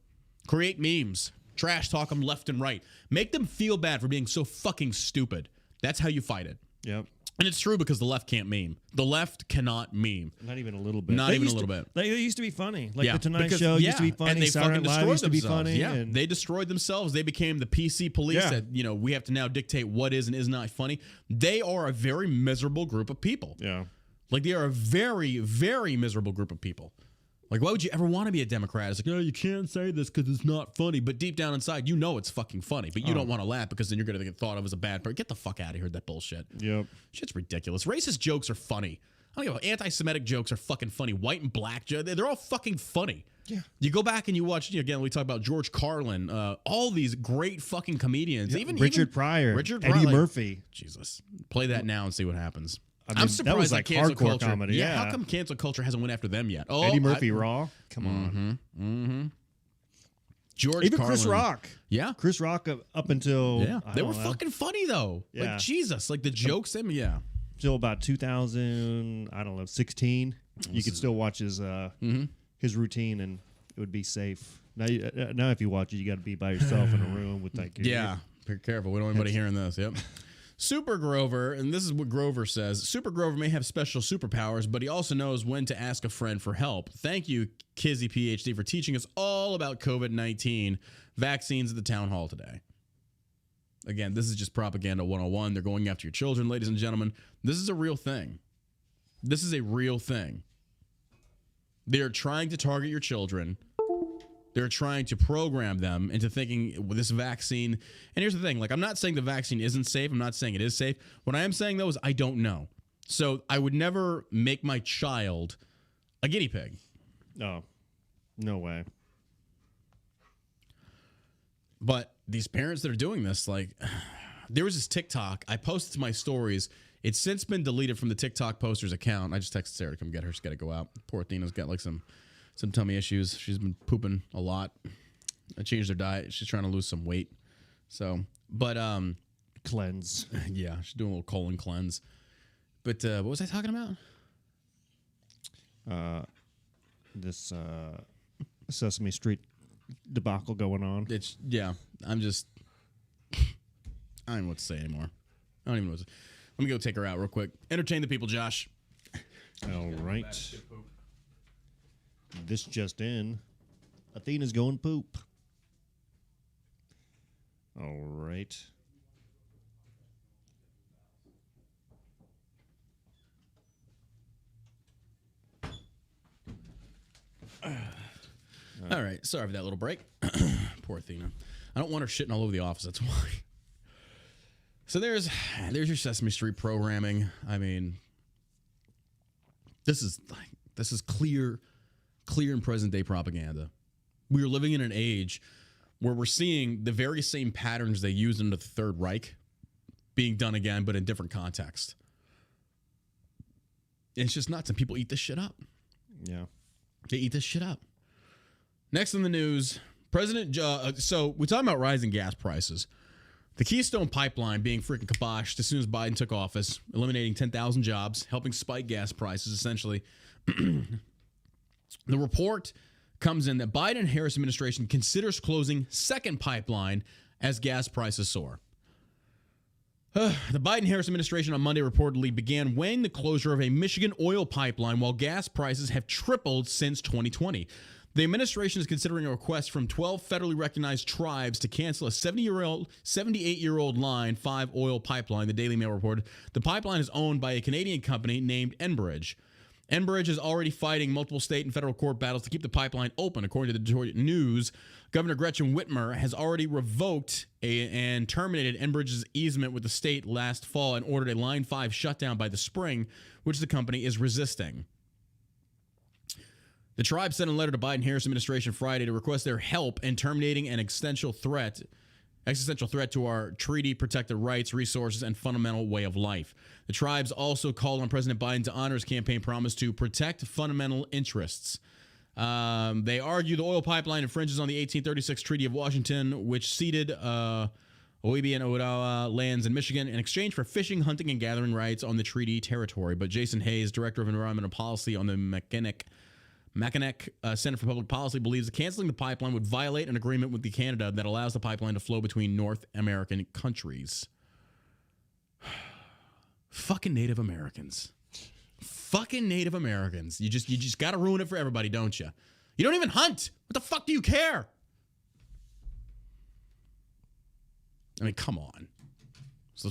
Create memes. Trash talk them left and right. Make them feel bad for being so fucking stupid. That's how you fight it. Yep. And it's true because the left can't meme. The left cannot meme. Not even a little bit. Not even a little bit. They used to be funny. Like Yeah, the Tonight because- Show used yeah, to be funny. and they Saturday fucking Night Live destroyed used to be themselves. funny. Yeah, and they destroyed themselves. They became the PC police Yeah. that, we have to now dictate what is and is not funny. They are a very miserable group of people. yeah. Like, they are a very, very miserable group of people. Like, why would you ever want to be a Democrat? It's like, oh, you can't say this because it's not funny. But deep down inside, you know it's fucking funny. But you don't want to laugh because then you're going to get thought of as a bad person. Get the fuck out of here with that bullshit. Yep. Shit's ridiculous. Racist jokes are funny. I don't know. Anti-Semitic jokes are fucking funny. White and black jokes, they're all fucking funny. Yeah. You go back and you watch, again, we talk about George Carlin, all these great fucking comedians. Yeah. Even Richard Pryor. Richard Eddie Pryor, like, Murphy. Jesus. Play that now and see what happens. I mean, I'm surprised that was like cancel hardcore culture, comedy. Yeah. How come cancel culture hasn't went after them yet? Oh, Eddie Murphy Raw. Come on. George Even Carlin. Chris Rock. Yeah. Chris Rock up until They were fucking funny though. Yeah. Like Jesus, like the jokes. I mean, yeah. till about 2016. You could still watch his routine and it would be safe. Now, now if you watch it, you got to be by yourself in a room with like Yeah, be careful. We don't want anybody hearing this. Yep. Super Grover, and this is what Grover says. Super Grover may have special superpowers, but he also knows when to ask a friend for help. Thank you, Kizzy PhD, for teaching us all about COVID-19 vaccines at the town hall today. Again, this is just propaganda 101. They're going after your children, ladies and gentlemen. This is a real thing. This is a real thing. They're trying to target your children. They're trying to program them into thinking well, this vaccine. And here's the thing. Like, I'm not saying the vaccine isn't safe. I'm not saying it is safe. What I am saying, though, is I don't know. So I would never make my child a guinea pig. Oh, no way. But these parents that are doing this, like, there was this TikTok. I posted to my stories. It's since been deleted from the TikTok posters account. I just texted Sarah to come get her. She's got to go out. Poor Athena's got, like, some tummy issues. She's been pooping a lot. I changed her diet. She's trying to lose some weight. So, but Cleanse. yeah, she's doing a little colon cleanse. But what was I talking about? This Sesame Street debacle going on. It's I'm just I don't even know what to say anymore. I don't even know what to Let me go take her out real quick. Entertain the people, Josh. All right. This just in. Athena's going poop. All right. All right. Sorry for that little break. Poor Athena. I don't want her shitting all over the office. That's why. So there's your Sesame Street programming. I mean, this is clear and present day propaganda. We are living in an age where we're seeing the very same patterns they used in the Third Reich being done again, but in different context. It's just nuts, and people eat this shit up. Yeah. They eat this shit up. Next in the news, so we're talking about rising gas prices. The Keystone Pipeline being freaking kiboshed as soon as Biden took office, eliminating 10,000 jobs, helping spike gas prices, essentially. The report comes in that Biden-Harris administration considers closing second pipeline as gas prices soar. The Biden-Harris administration on Monday reportedly began weighing the closure of a Michigan oil pipeline while gas prices have tripled since 2020. The administration is considering a request from 12 federally recognized tribes to cancel a 78-year-old Line 5 oil pipeline, the Daily Mail reported. The pipeline is owned by a Canadian company named Enbridge. Enbridge is already fighting multiple state and federal court battles to keep the pipeline open. According to the Detroit News, Governor Gretchen Whitmer has already revoked and terminated Enbridge's easement with the state last fall and ordered a Line 5 shutdown by the spring, which the company is resisting. The tribe sent a letter to Biden-Harris administration Friday to request their help in terminating an existential threat to our treaty-protected rights, resources, and fundamental way of life. The tribes also called on President Biden to honor his campaign promise to protect fundamental interests. They argue the oil pipeline infringes on the 1836 Treaty of Washington, which ceded Oibi and Odawa lands in Michigan in exchange for fishing, hunting, and gathering rights on the treaty territory. But Jason Hayes, Director of Environmental Policy on the Mackinac Center for Public Policy, believes that canceling the pipeline would violate an agreement with Canada that allows the pipeline to flow between North American countries. Fucking Native Americans. Fucking Native Americans. You just got to ruin it for everybody, don't you? You don't even hunt. What the fuck do you care? I mean, come on. So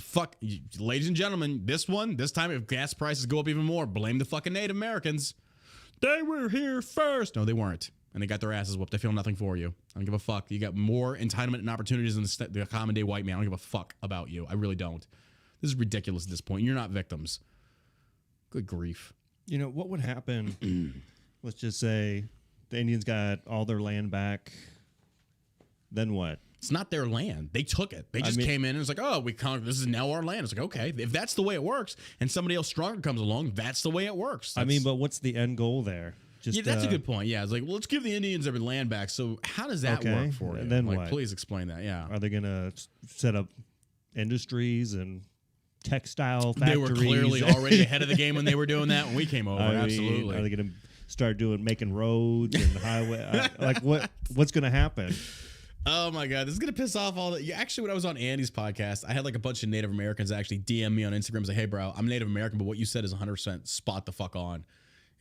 ladies and gentlemen, this time if gas prices go up even more, blame the fucking Native Americans. They were here first. No, they weren't. And they got their asses whooped. I feel nothing for you. I don't give a fuck. You got more entitlement and opportunities than the common day white man. I don't give a fuck about you. I really don't. This is ridiculous at this point. You're not victims. Good grief. You know, what would happen, let's just say the Indians got all their land back, then what? It's not their land. They took it. They just came in and it's like, oh, we conquered. This is now our land. It's like, okay, if that's the way it works and somebody else stronger comes along, that's the way it works. But what's the end goal there? Yeah, that's a good point. Yeah, it's like, well, let's give the Indians their land back. So how does that work for you? And then like, what? Please explain that. Yeah. Are they going to set up industries and textile factories? They were clearly already ahead of the game when they were doing that when we came over. Absolutely. Are they going to start making roads and highway? What's going to happen? Oh my God, this is gonna piss off all the. Actually, when I was on Andy's podcast, I had like a bunch of Native Americans actually DM me on Instagram, say, "Hey, bro, I'm Native American, but what you said is 100% spot the fuck on."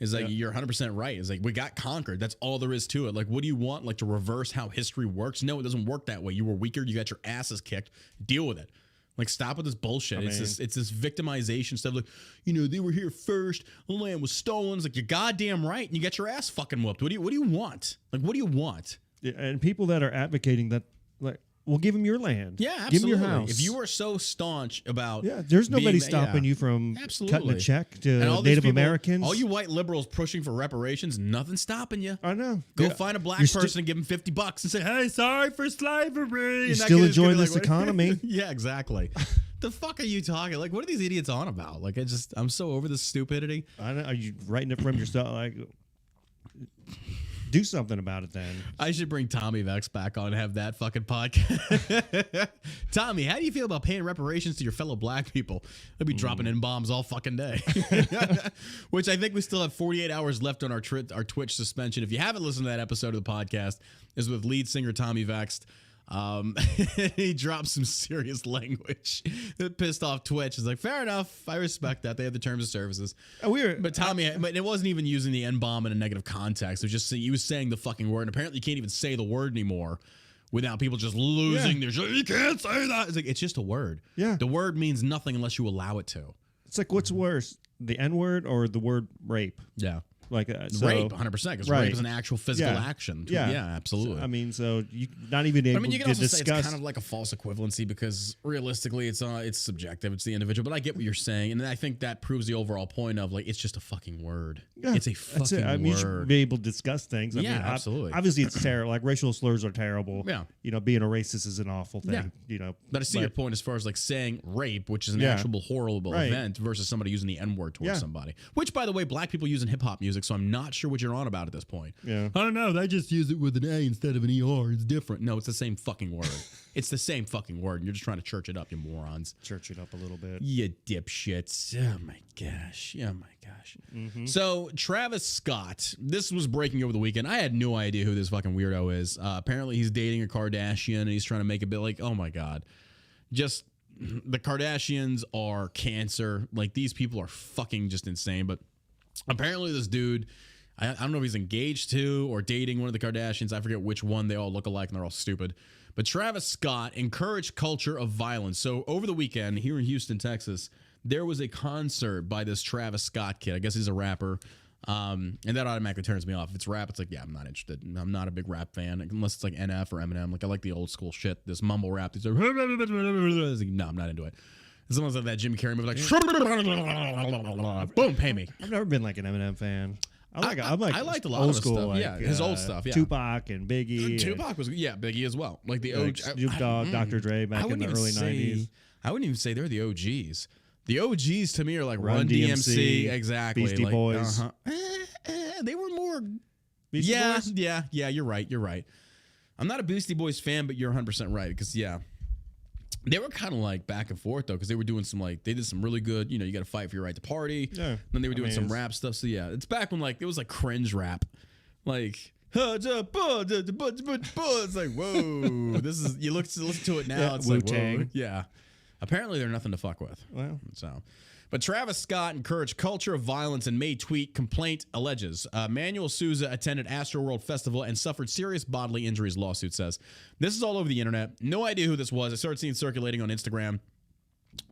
It's like you're 100% right. It's like we got conquered. That's all there is to it. Like, what do you want? Like to reverse how history works? No, it doesn't work that way. You were weaker. You got your asses kicked. Deal with it. Like, stop with this bullshit. It's this victimization stuff. Like, they were here first. The land was stolen. It's like, you're goddamn right, and you got your ass fucking whooped. What do you want? Like, what do you want? Yeah, and people that are advocating that, like, well, give them your land. Yeah, absolutely. Give them your house. If you are so staunch about, there's nobody stopping you from cutting a check to Native Americans. All you white liberals pushing for reparations, nothing stopping you. I know. Go find a black person and give him $50 and say, "Hey, sorry for slavery." You're still enjoying this economy. Yeah, exactly. The fuck are you talking? Like, what are these idiots on about? Like, I'm so over this stupidity. I know. Are you writing it from yourself? Like, do something about it then. I should bring Tommy Vex back on and have that fucking podcast. Tommy, how do you feel about paying reparations to your fellow black people? They'll be dropping N-bombs all fucking day. Which I think we still have 48 hours left on our Twitch suspension. If you haven't listened to that episode of the podcast, is with lead singer Tommy Vex. He dropped some serious language that pissed off Twitch. It's like, fair enough. I respect that. They have the terms of services. But Tommy, but it wasn't even using the N-bomb in a negative context. It was just, he was saying the fucking word. And apparently you can't even say the word anymore without people just losing their shit. You can't say that. It's like, it's just a word. Yeah. The word means nothing unless you allow it to. It's like, what's worse, the N-word or the word rape? Yeah. Like rape, 100%, because rape is an actual physical action. Yeah, absolutely. So you not even able you can also discuss. say it's kind of like a false equivalency because realistically, it's subjective. It's the individual. But I get what you're saying, and I think that proves the overall point of, like, it's just a fucking word. Yeah, it's a fucking word. You should be able to discuss things. I mean, absolutely. Obviously, it's terrible. Like, racial slurs are terrible. Yeah. Being a racist is an awful thing. Yeah. But I see your point as far as like saying rape, which is an actual horrible event, versus somebody using the N-word towards somebody. Which, by the way, black people use in hip hop music. So I'm not sure what you're on about at this point. Yeah. I don't know. They just use it with an A instead of an ER. It's different. No, it's the same fucking word. It's the same fucking word. And you're just trying to church it up, you morons. Church it up a little bit. You dipshits. Oh my gosh. Oh my gosh. Mm-hmm. So Travis Scott, this was breaking over the weekend. I had no idea who this fucking weirdo is. Apparently he's dating a Kardashian and he's trying to make it like, oh my God. Just the Kardashians are cancer. Like, these people are fucking just insane. But apparently this dude, I don't know if he's engaged to or dating one of the Kardashians. I forget which one. They all look alike and they're all stupid. But Travis Scott encouraged culture of violence. So over the weekend here in Houston, Texas, there was a concert by this Travis Scott kid. I guess he's a rapper. And that automatically turns me off. If it's rap, it's like, yeah, I'm not interested. I'm not a big rap fan unless it's like NF or Eminem. Like, I like the old school shit. This mumble rap. Like, no, I'm not into it. Someone's like that Jim Carrey movie, like, boom, pay me. I've never been like an Eminem fan. I liked a lot old of school, stuff. Like, yeah, his old stuff. Yeah, Tupac and Biggie. Tupac was Biggie as well. Like the OG, Snoop Dogg, Dr. Dre back in the early '90s. I wouldn't even say they're the OGs. The OGs to me are like Run DMC, exactly. Beastie Boys. They were more Beastie Boys? Yeah. You're right. I'm not a Beastie Boys fan, but you're 100% right because they were kind of like back and forth though because they were doing some they did some really good. You got to fight for your right to party. Yeah. Then they were doing some rap stuff. So yeah, it's back when it was like cringe rap, like. It's like whoa. This is you listen to it now. Yeah, it's Wu-Tang. like whoa. Yeah. Apparently they're nothing to fuck with. Well, But Travis Scott encouraged culture of violence and May tweet complaint alleges. Manuel Souza attended Astroworld Festival and suffered serious bodily injuries, lawsuit says. This is all over the internet. No idea who this was. I started seeing circulating on Instagram.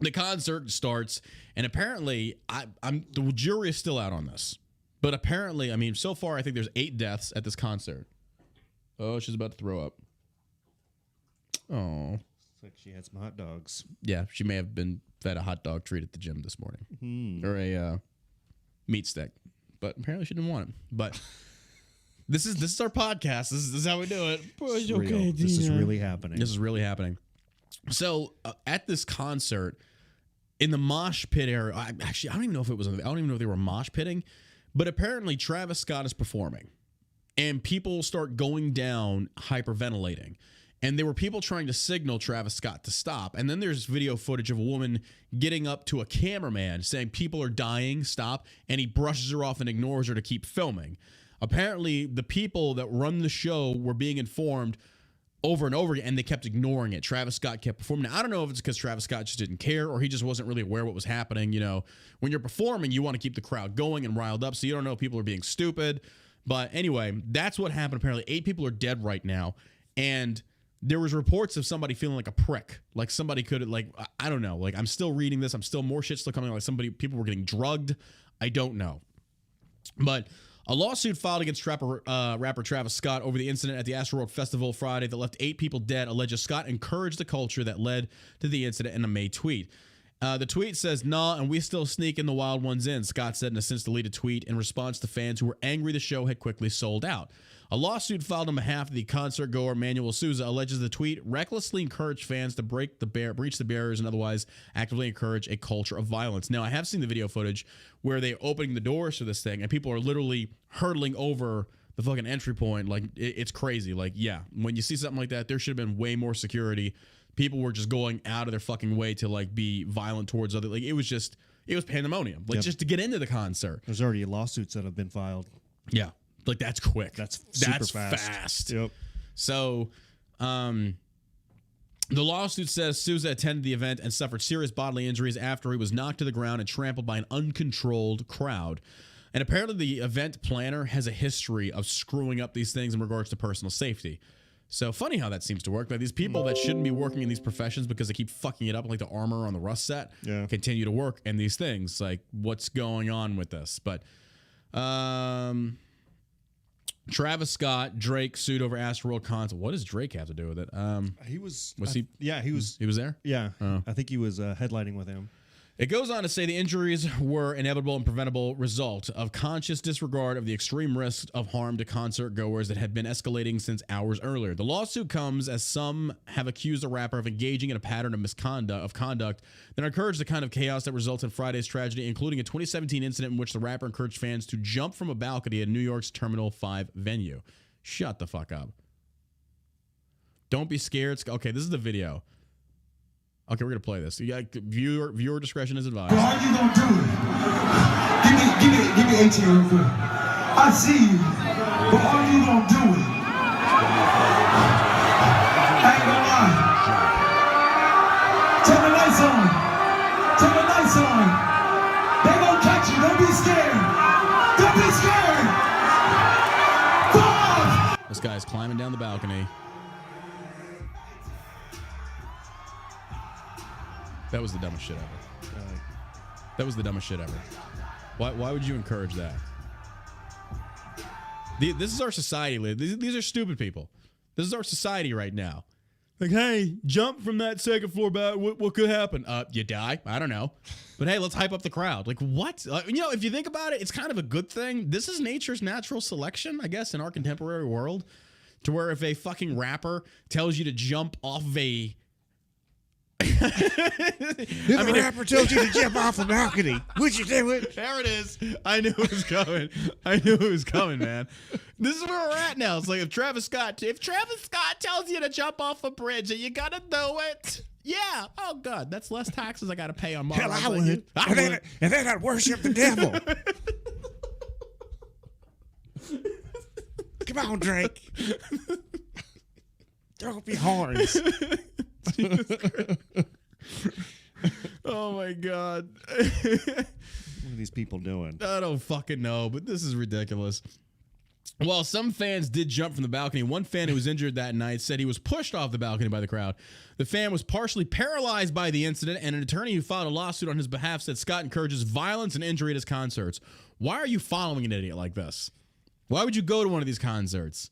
The concert starts, and apparently, the jury is still out on this. But apparently, so far, I think there's 8 deaths at this concert. Oh, she's about to throw up. Oh. it's like she had some hot dogs. Yeah, she may have been fed a hot dog treat at the gym this morning. Or a meat stick. But apparently she didn't want it. But this is our podcast. This is how we do it. It's real. This is really happening. This is really happening. So at this concert, in the mosh pit area, I don't even know if it was. I don't even know if they were mosh pitting, but apparently Travis Scott is performing, and people start going down, hyperventilating, and there were people trying to signal Travis Scott to stop. And then there's video footage of a woman getting up to a cameraman saying people are dying, stop, and he brushes her off and ignores her to keep filming. Apparently, the people that run the show were being informed over and over again, and they kept ignoring it. Travis Scott kept performing. Now, I don't know if it's because Travis Scott just didn't care or he just wasn't really aware what was happening. When you're performing, you want to keep the crowd going and riled up, so you don't know if people are being stupid. But anyway, that's what happened. Apparently, 8 people are dead right now, and there was reports of somebody feeling like a prick. Like somebody could, I don't know. I'm still reading this. More shit still coming. People were getting drugged. I don't know. But a lawsuit filed against rapper Travis Scott over the incident at the Astroworld Festival Friday that left 8 people dead alleges Scott encouraged the culture that led to the incident in a May tweet. The tweet says, "Nah, and we still sneaking the wild ones in," Scott said in a since deleted tweet in response to fans who were angry the show had quickly sold out. A lawsuit filed on behalf of the concert goer Manuel Souza alleges the tweet recklessly encouraged fans to breach the barriers and otherwise actively encourage a culture of violence. Now, I have seen the video footage where they're opening the doors for this thing and people are literally hurtling over the fucking entry point. It's crazy. When you see something like that, there should have been way more security. People were just going out of their fucking way to be violent towards other. It was pandemonium. Just to get into the concert. There's already lawsuits that have been filed. Yeah. That's quick. That's super fast. Yep. So, the lawsuit says Souza attended the event and suffered serious bodily injuries after he was knocked to the ground and trampled by an uncontrolled crowd. And apparently the event planner has a history of screwing up these things in regards to personal safety. So funny how that seems to work. These people that shouldn't be working in these professions because they keep fucking it up, like the armor on the Rust set, continue to work in these things. What's going on with this? But, Travis Scott, Drake sued over Astroworld concert. What does Drake have to do with it? He was. Was he? Yeah, he was. He was there? Yeah, I think he was headlining with him. It goes on to say the injuries were inevitable and preventable result of conscious disregard of the extreme risk of harm to concert goers that had been escalating since hours earlier. The lawsuit comes as some have accused the rapper of engaging in a pattern of conduct that encouraged the kind of chaos that results in Friday's tragedy, including a 2017 incident in which the rapper encouraged fans to jump from a balcony at New York's Terminal 5 venue. Shut the fuck up. Don't be scared. Okay, this is the video. Okay, we're gonna play this. Viewer discretion is advised. Well, how you gonna do it? Give me 18 real quick. I see you, but how you gonna do it? I ain't gonna lie. Turn the lights on. Turn the lights on. They gonna catch you. Don't be scared. Don't be scared. 5. This guy's climbing down the balcony. That was the dumbest shit ever. That was the dumbest shit ever. Why would you encourage that? This is our society. These are stupid people. This is our society right now. Hey, jump from that second floor back. What could happen? You die. I don't know. But hey, let's hype up the crowd. What? If you think about it, it's kind of a good thing. This is nature's natural selection, I guess, in our contemporary world. To where if a fucking rapper tells you to jump off of a If the rapper told you to jump off a balcony, would you do it? There it is. I knew it was coming. I knew it was coming, man. This is where we're at now. It's like if Travis Scott tells you to jump off a bridge, and you gotta do it. Yeah. Oh God, that's less taxes I gotta pay on my. Hell, I would. And then I'd worship the devil. Come on, Drake. Throw up your horns. Oh my God. What are these people doing? I don't fucking know, but this is ridiculous. Well, some fans did jump from the balcony. One fan who was injured that night said he was pushed off the balcony by the crowd. The fan was partially paralyzed by the incident, and an attorney who filed a lawsuit on his behalf said Scott encourages violence and injury at his concerts. Why are you following an idiot like this? Why would you go to one of these concerts?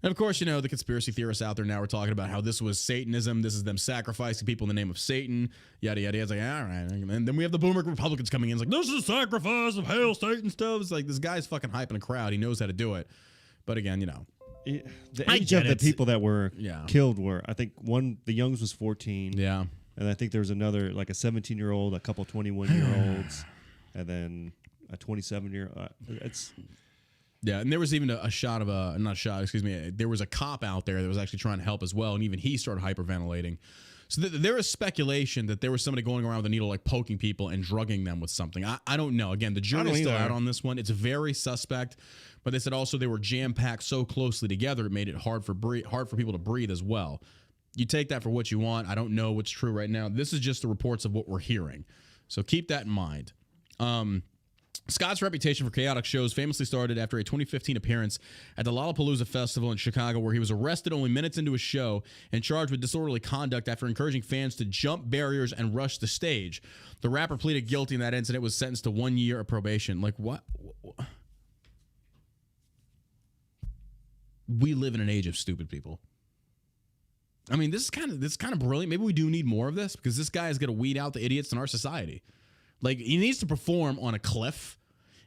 And of course, you know, the conspiracy theorists out there now are talking about how this was Satanism. This is them sacrificing people in the name of Satan, yada, yada. It's like, all right. And then we have the boomer Republicans coming in. It's like, this is a sacrifice of hail, Satan stuff. It's like, this guy's fucking hyping a crowd. He knows how to do it. But again, you know. The age of the people that were killed were, I think, the youngs was 14. Yeah. And I think there was another, like a 17-year-old, a couple 21-year-olds, and then a 27-year-old. Yeah, and there was even a shot of there was a cop out there that was actually trying to help as well, and even he started hyperventilating. So there is speculation that there was somebody going around with a needle, like poking people and drugging them with something. I don't know. Again, the jury's still out on this one. It's very suspect, but they said also they were jam-packed so closely together it made it hard for people to breathe as well. You take that for what you want. I don't know what's true right now. This is just the reports of what we're hearing. So keep that in mind. Scott's reputation for chaotic shows famously started after a 2015 appearance at the Lollapalooza Festival in Chicago, where he was arrested only minutes into a show and charged with disorderly conduct after encouraging fans to jump barriers and rush the stage. The rapper pleaded guilty in that incident, was sentenced to 1 year of probation. Like, what? We live in an age of stupid people. I mean, this is kind of brilliant. Maybe we do need more of this, because this guy is going to weed out the idiots in our society. Like, he needs to perform on a cliff.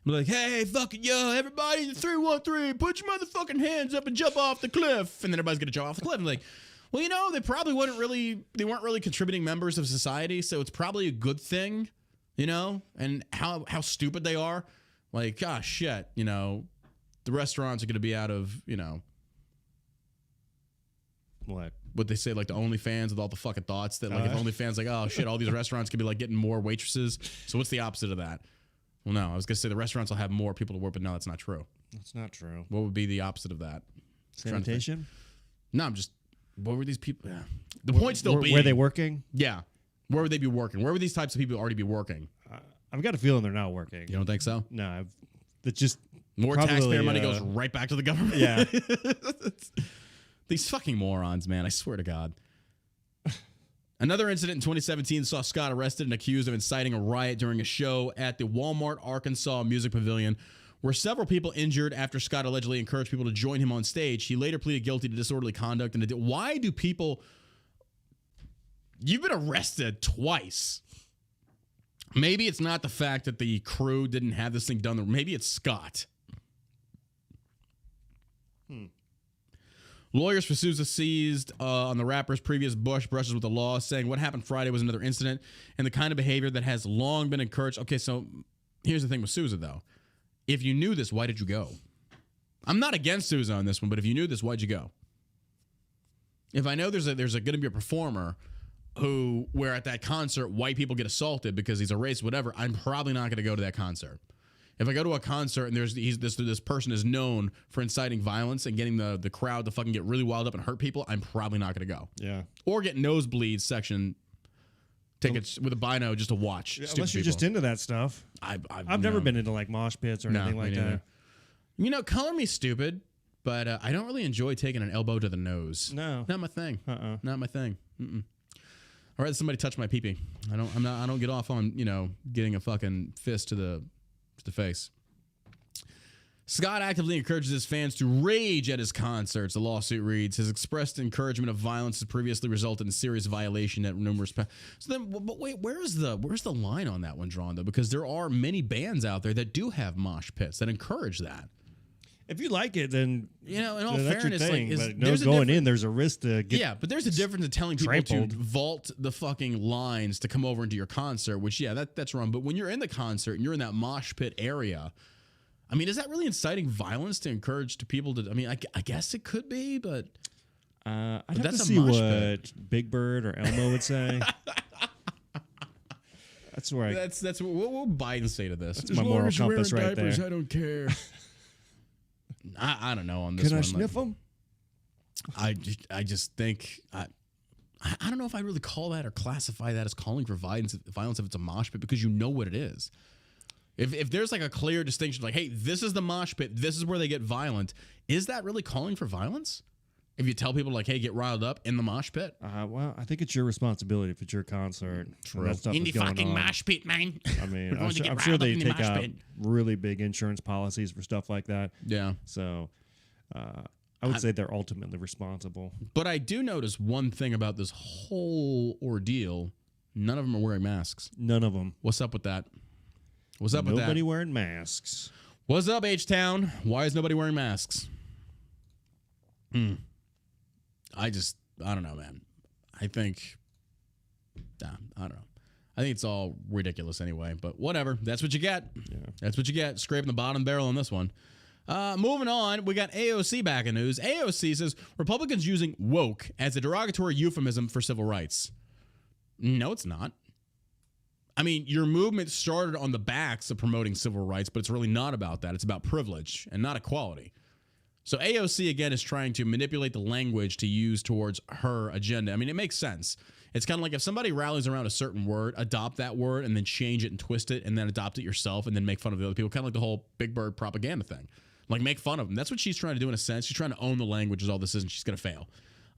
Be like, hey, fucking yo, everybody, 3-1-3, put your motherfucking hands up and jump off the cliff. And then everybody's going to jump off the cliff. And like, well, you know, they weren't really contributing members of society, so it's probably a good thing, you know, and how stupid they are. Like, gosh, shit, you know, the restaurants are going to be out of, you know, what they say, like the OnlyFans with all the fucking thoughts that, like, if OnlyFans, like, oh shit, all these restaurants could be like getting more waitresses. So what's the opposite of that? Well, no, I was gonna say the restaurants will have more people to work, but no, that's not true. That's not true. What would be the opposite of that? Sanitation? No, I'm just. What were these people? Yeah. The point still being, were they working? Yeah, where would they be working? Where would these types of people already be working? I've got a feeling they're not working. You don't think so? No, it's just more taxpayer money goes right back to the government. Yeah. These fucking morons, man. I swear to God. Another incident in 2017 saw Scott arrested and accused of inciting a riot during a show at the Walmart, Arkansas Music Pavilion, where several people injured after Scott allegedly encouraged people to join him on stage. He later pleaded guilty to disorderly conduct. And why do people... You've been arrested twice. Maybe it's not the fact that the crew didn't have this thing done. Maybe it's Scott. Lawyers for Sousa seized on the rapper's previous brushes with the law, saying what happened Friday was another incident and the kind of behavior that has long been encouraged. Okay, so here's the thing with Sousa, though. If you knew this, why did you go? I'm not against Sousa on this one, but if you knew this, why'd you go? If I know there's going to be a performer where at that concert, white people get assaulted because he's a racist, whatever, I'm probably not going to go to that concert. If I go to a concert and this person is known for inciting violence and getting the crowd to fucking get really wild up and hurt people, I'm probably not going to go. Yeah. Or get nosebleed section tickets with a bino just to watch. Yeah, unless you're just into that stuff. I've never been into like mosh pits or anything like that. You know, color me stupid, but I don't really enjoy taking an elbow to the nose. No, not my thing. Not my thing. I'd rather somebody touch my pee-pee. I don't get off on, you know, getting a fucking fist to the face. Scott actively encourages his fans to rage at his concerts. The lawsuit reads, his expressed encouragement of violence has previously resulted in serious violation at numerous. So then, but wait, where's the line on that one drawn though? Because there are many bands out there that do have mosh pits that encourage that. If you like it, then in all that's your fairness, thing, like, but there's a going in, difference- there's a risk to get. Yeah, but there's a difference in telling people trampled. to vault the fucking lines to come over into your concert, which, that's wrong. But when you're in the concert and you're in that mosh pit area, I mean, is that really inciting violence to encourage to people to? I mean, I guess it could be, but I'd have that's to a see mosh what pit. Big Bird or Elmo would say. That's where I. that's what will Biden say to this? That's As my long moral as you're wearing compass right diapers, there. I don't care. I don't know on this Can one. I sniff them? I just think I don't know if I really call that or classify that as calling for violence if it's a mosh pit, because you know what it is. If there's like a clear distinction, like, hey, this is the mosh pit, this is where they get violent, is that really calling for violence? If you tell people like, hey, get riled up in the mosh pit, Well, I think it's your responsibility if it's your concert. and that stuff in the is going fucking on. mosh pit, man. I mean, We're going to get I'm sure riled up they in the take mosh out pit. really big insurance policies for stuff like that. Yeah. So I would say they're ultimately responsible. But I do notice one thing about this whole ordeal: none of them are wearing masks. None of them. What's up with that? What's up with that? Nobody wearing masks. What's up, H-Town? Why is nobody wearing masks? I don't know, man. I think, I don't know. I think it's all ridiculous anyway, but whatever. That's what you get. Yeah. That's what you get. Scraping the bottom barrel on this one. Moving on, we got AOC back in news. AOC says Republicans using woke as a derogatory euphemism for civil rights. No, it's not. I mean, your movement started on the backs of promoting civil rights, but it's really not about that. It's about privilege and not equality. So AOC, again, is trying to manipulate the language to use towards her agenda. I mean, it makes sense. It's kind of like if somebody rallies around a certain word, adopt that word and then change it and twist it and then adopt it yourself and then make fun of the other people. Kind of like the whole Big Bird propaganda thing. Like, make fun of them. That's what she's trying to do in a sense. She's trying to own the language is all this is, and she's going to fail.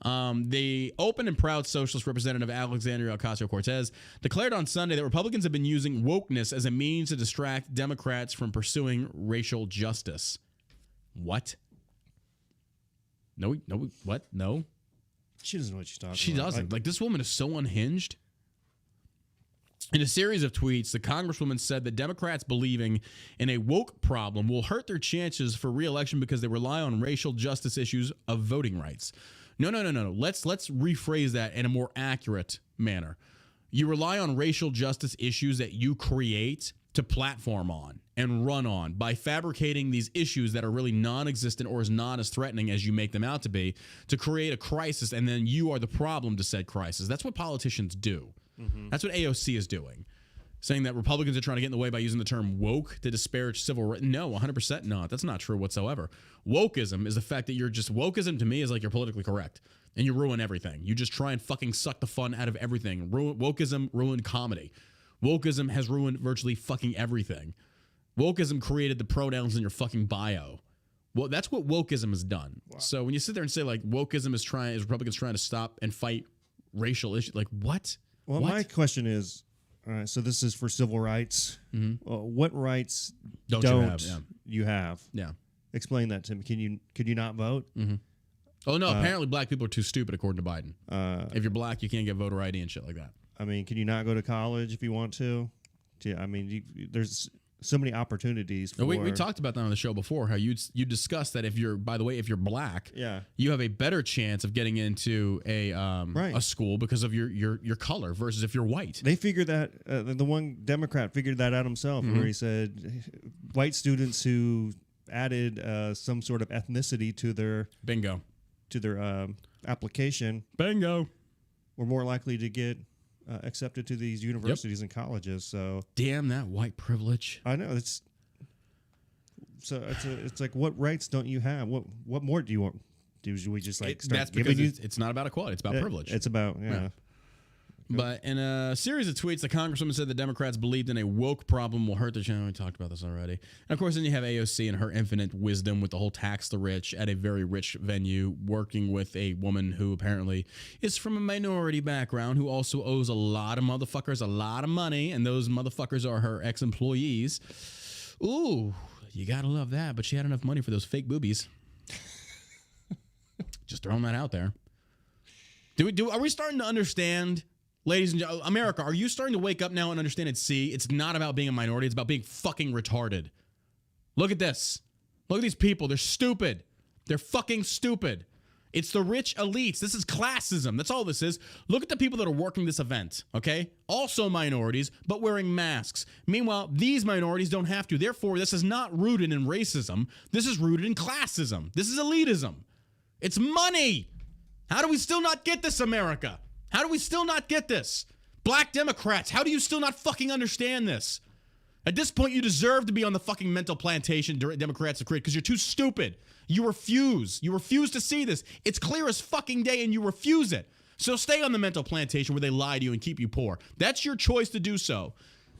The open and proud socialist representative Alexandria Ocasio-Cortez declared on Sunday that Republicans have been using wokeness as a means to distract Democrats from pursuing racial justice. What? No, what? No. She doesn't know what she's talking about. She doesn't. Like, this woman is so unhinged. In a series of tweets, the Congresswoman said that Democrats believing in a woke problem will hurt their chances for re-election because they rely on racial justice issues of voting rights. No. Let's rephrase that in a more accurate manner. You rely on racial justice issues that you create to platform on and run on by fabricating these issues that are really non-existent or is not as threatening as you make them out to be to create a crisis, and then you are the problem to said crisis. That's what politicians do. That's what AOC is doing. Saying that Republicans are trying to get in the way by using the term woke to disparage civil rights. No, 100% not. That's not true whatsoever. Wokeism is the fact that wokeism to me is like you're politically correct and you ruin everything. You just try and fucking suck the fun out of everything. Wokeism ruined comedy. Wokeism has ruined virtually fucking everything. Wokeism created the pronouns in your fucking bio. Well, that's what wokeism has done. Wow. So when you sit there and say like wokeism is Republicans trying to stop and fight racial issues, like what? Well, what? my question is, all right, so this is for civil rights. What rights don't you have? Yeah. Explain that to me. Could you not vote? Oh no! Apparently, black people are too stupid, according to Biden. If you're black, you can't get voter ID and shit like that. I mean, can you not go to college if you want to? I mean, there's so many opportunities. For, we talked about that on the show before. How you discussed that if you're black, you have a better chance of getting into a school because of your color versus if you're white. They figured that the one Democrat figured that out himself, where he said white students who added some sort of ethnicity to their application were more likely to get accepted to these universities and colleges. So damn that white privilege. I know it's like, what rights don't you have? What more do you want? Do we just like start that's giving because you? it's not about equality. It's about privilege. It's about yeah. But in a series of tweets, the Congresswoman said the Democrats believed in a woke problem will hurt their channel. We talked about this already. And of course, then you have AOC and her infinite wisdom with the whole tax the rich at a very rich venue, working with a woman who apparently is from a minority background, who also owes a lot of motherfuckers a lot of money. And those motherfuckers are her ex-employees. Ooh, you gotta love that. But she had enough money for those fake boobies. Just throwing that out there. Are we starting to understand? Ladies and gentlemen, America, are you starting to wake up now and understand it's not about being a minority, it's about being fucking retarded. Look at this. Look at these people. They're stupid. They're fucking stupid. It's the rich elites. This is classism. That's all this is. Look at the people that are working this event, okay? Also minorities, but wearing masks. Meanwhile, these minorities don't have to. Therefore, this is not rooted in racism. This is rooted in classism. This is elitism. It's money. How do we still not get this, America? How do we still not get this? Black Democrats, how do you still not fucking understand this? At this point, you deserve to be on the fucking mental plantation Democrats have created because you're too stupid. You refuse. You refuse to see this. It's clear as fucking day and you refuse it. So stay on the mental plantation where they lie to you and keep you poor. That's your choice to do so.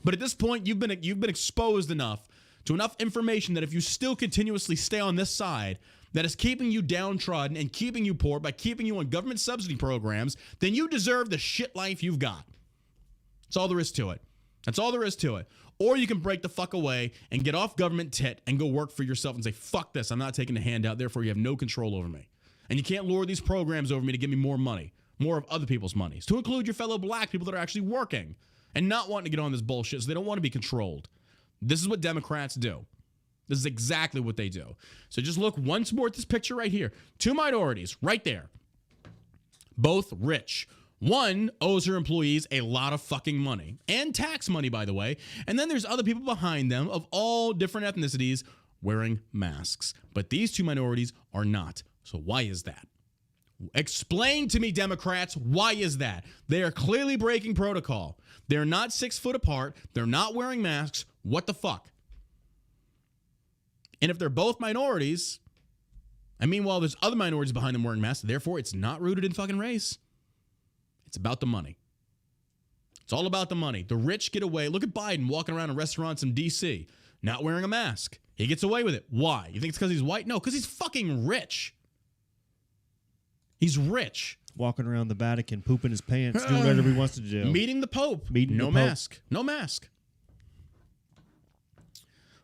But at this point, you've been exposed enough to enough information that if you still continuously stay on this side that is keeping you downtrodden and keeping you poor by keeping you on government subsidy programs, then you deserve the shit life you've got. That's all there is to it. That's all there is to it. Or you can break the fuck away and get off government tit and go work for yourself and say, fuck this, I'm not taking a handout, therefore you have no control over me. And you can't lure these programs over me to give me more money, more of other people's monies, to include your fellow black people that are actually working and not wanting to get on this bullshit so they don't want to be controlled. This is what Democrats do. This is exactly what they do. So just look once more at this picture right here. Two minorities right there. Both rich. One owes her employees a lot of fucking money and tax money, by the way. And then there's other people behind them of all different ethnicities wearing masks. But these two minorities are not. So why is that? Explain to me, Democrats, why is that? They are clearly breaking protocol. They're not 6 foot apart. They're not wearing masks. What the fuck? And if they're both minorities, and meanwhile there's other minorities behind them wearing masks, therefore it's not rooted in fucking race. It's about the money. It's all about the money. The rich get away. Look at Biden walking around in restaurants in D.C., not wearing a mask. He gets away with it. Why? You think it's because he's white? No, because he's fucking rich. He's rich. Walking around the Vatican, pooping his pants, doing whatever he wants to do. Meeting the Pope. No mask. No mask.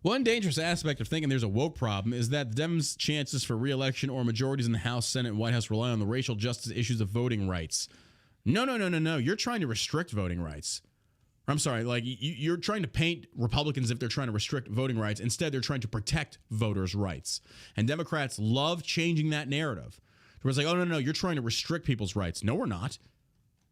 One dangerous aspect of thinking there's a woke problem is that the Dems' chances for re-election or majorities in the House, Senate, and White House rely on the racial justice issues of voting rights. No. You're trying to restrict voting rights. I'm sorry, like you're trying to paint Republicans if they're trying to restrict voting rights. Instead, they're trying to protect voters' rights. And Democrats love changing that narrative. Where it's like, oh, no, you're trying to restrict people's rights. No, we're not.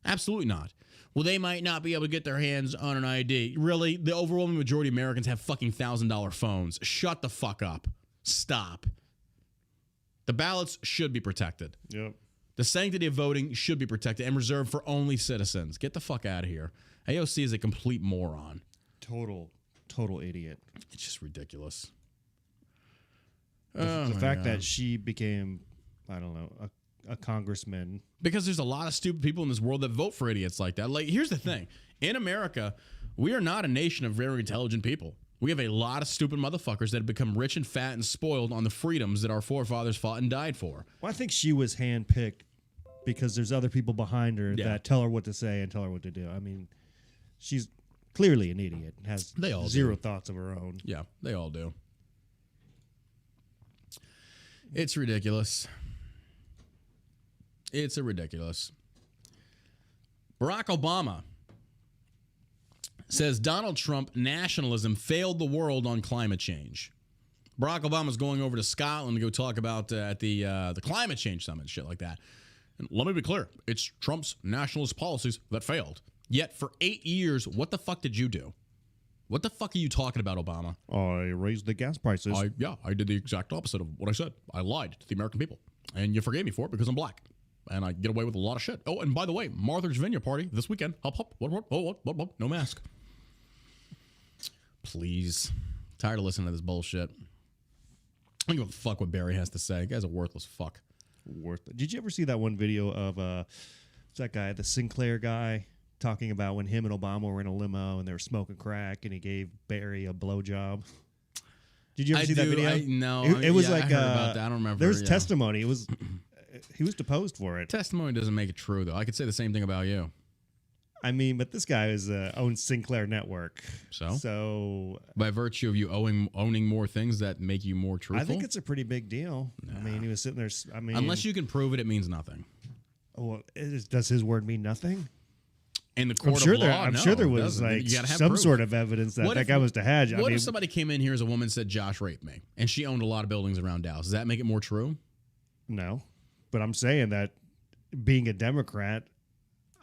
Absolutely not. Well, they might not be able to get their hands on an ID. Really? The overwhelming majority of Americans have fucking $1,000 phones. Shut the fuck up. Stop. The ballots should be protected. Yep. The sanctity of voting should be protected and reserved for only citizens. Get the fuck out of here. AOC is a complete moron. Total idiot. It's just ridiculous. The fact that she became, I don't know, a congressman. Because there's a lot of stupid people in this world that vote for idiots like that. Like, here's the thing. In America, we are not a nation of very intelligent people. We have a lot of stupid motherfuckers that have become rich and fat and spoiled on the freedoms that our forefathers fought and died for. Well, I think she was handpicked because there's other people behind her that tell her what to say and tell her what to do. I mean, she's clearly an idiot. Has zero thoughts of her own. Yeah, they all do. It's ridiculous. It's ridiculous. Barack Obama says Donald Trump nationalism failed the world on climate change. Barack Obama's going over to Scotland to go talk about at the climate change summit and shit like that. And let me be clear, it's Trump's nationalist policies that failed. Yet for 8 years, what the fuck did you do? What the fuck are you talking about, Obama? I raised the gas prices. I did the exact opposite of what I said. I lied to the American people. And you forgave me for it because I'm black. And I get away with a lot of shit. Oh, and by the way, Martha's Vineyard party this weekend. Hop, hop, what, no mask. Please. Tired of listening to this bullshit. I don't give a fuck what Barry has to say. The guy's a worthless fuck. Did you ever see that one video of that guy, the Sinclair guy, talking about when him and Obama were in a limo and they were smoking crack and he gave Barry a blowjob? Did you ever see that video? No. It was like I heard about that. I don't remember. There's testimony. It was he was deposed for it. Testimony doesn't make it true, though. I could say the same thing about you. I mean, but this guy owns Sinclair Network. So by virtue of you owning more things that make you more truthful? I think it's a pretty big deal. Nah. I mean, he was sitting there. I mean, unless you can prove it, it means nothing. Well, does his word mean nothing? in the court I'm of law. I'm no, sure there it was doesn't. like You gotta have some proof. sort of evidence that that guy was the hedge. What if somebody came in here as a woman and said Josh raped me, and she owned a lot of buildings around Dallas? Does that make it more true? No, but I'm saying that being a Democrat,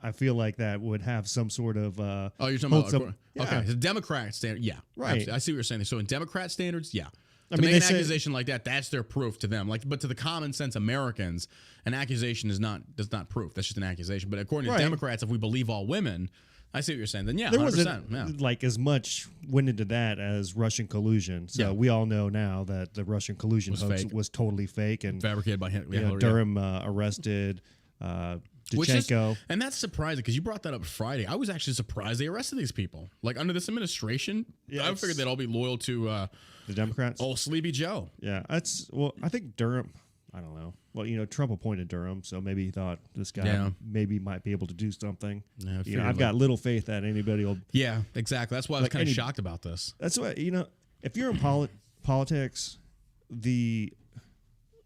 I feel like that would have some sort of. Oh, you're talking hold about some- okay, yeah. the Democrat standard. Yeah, Right. absolutely. I see what you're saying. So in Democrat standards, yeah. I To mean, make they an say- accusation like that, that's their proof to them. Like, but to the common sense Americans, an accusation is not proof. That's just an accusation. But according to Right. Democrats, if we believe all women, I see what you're saying. Then yeah, there 100%. wasn't Yeah. like as much went into that as Russian collusion. So Yeah. we all know now that the Russian collusion Was hoax fake. was totally fake, and Fabricated by Hillary. you know, Durham arrested Which is, Dichenko. and that's surprising because you brought that up Friday. I was actually surprised they arrested these people. Like under this administration, Yeah, I figured they'd all be loyal to The Democrats. old Sleepy Joe. Yeah, I think Durham. I don't know. Well, you know, Trump appointed Durham, so maybe he thought this guy Yeah. maybe might be able to do something. Yeah, I You know, figured, I've got little faith that anybody will. Yeah, exactly. That's why I was Like kind of any- shocked about this. That's what if you're in politics,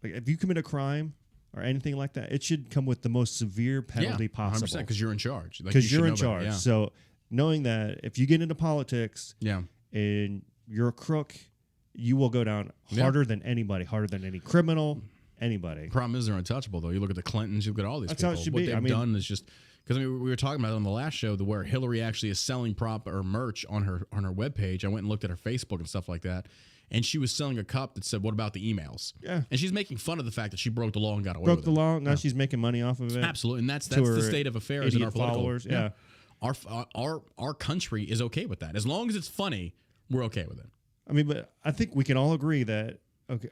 if you commit a crime or anything like that, it should come with the most severe penalty possible. because you're in charge. Like, Because you you're should in know better. charge. So knowing that if you get into politics Yeah. and you're a crook, you will go down harder than anybody, harder than any criminal, anybody. Problem is they're untouchable though. You look at the Clintons, you look at all these That's people. how it should what be. they've I mean- done is just because we were talking about it on the last show, where Hillary actually is selling prop or merch on her webpage. I went and looked at her Facebook and stuff like that, and she was selling a cup that said, "What about the emails?" Yeah. and she's making fun of the fact that she broke the law and got away Broke with the it. law. Now she's making money off of it. Absolutely, and that's To the her state of affairs in our idiot political followers. Yeah. Our country is okay with that as long as it's funny. We're okay with it. I mean, but I think we can all agree that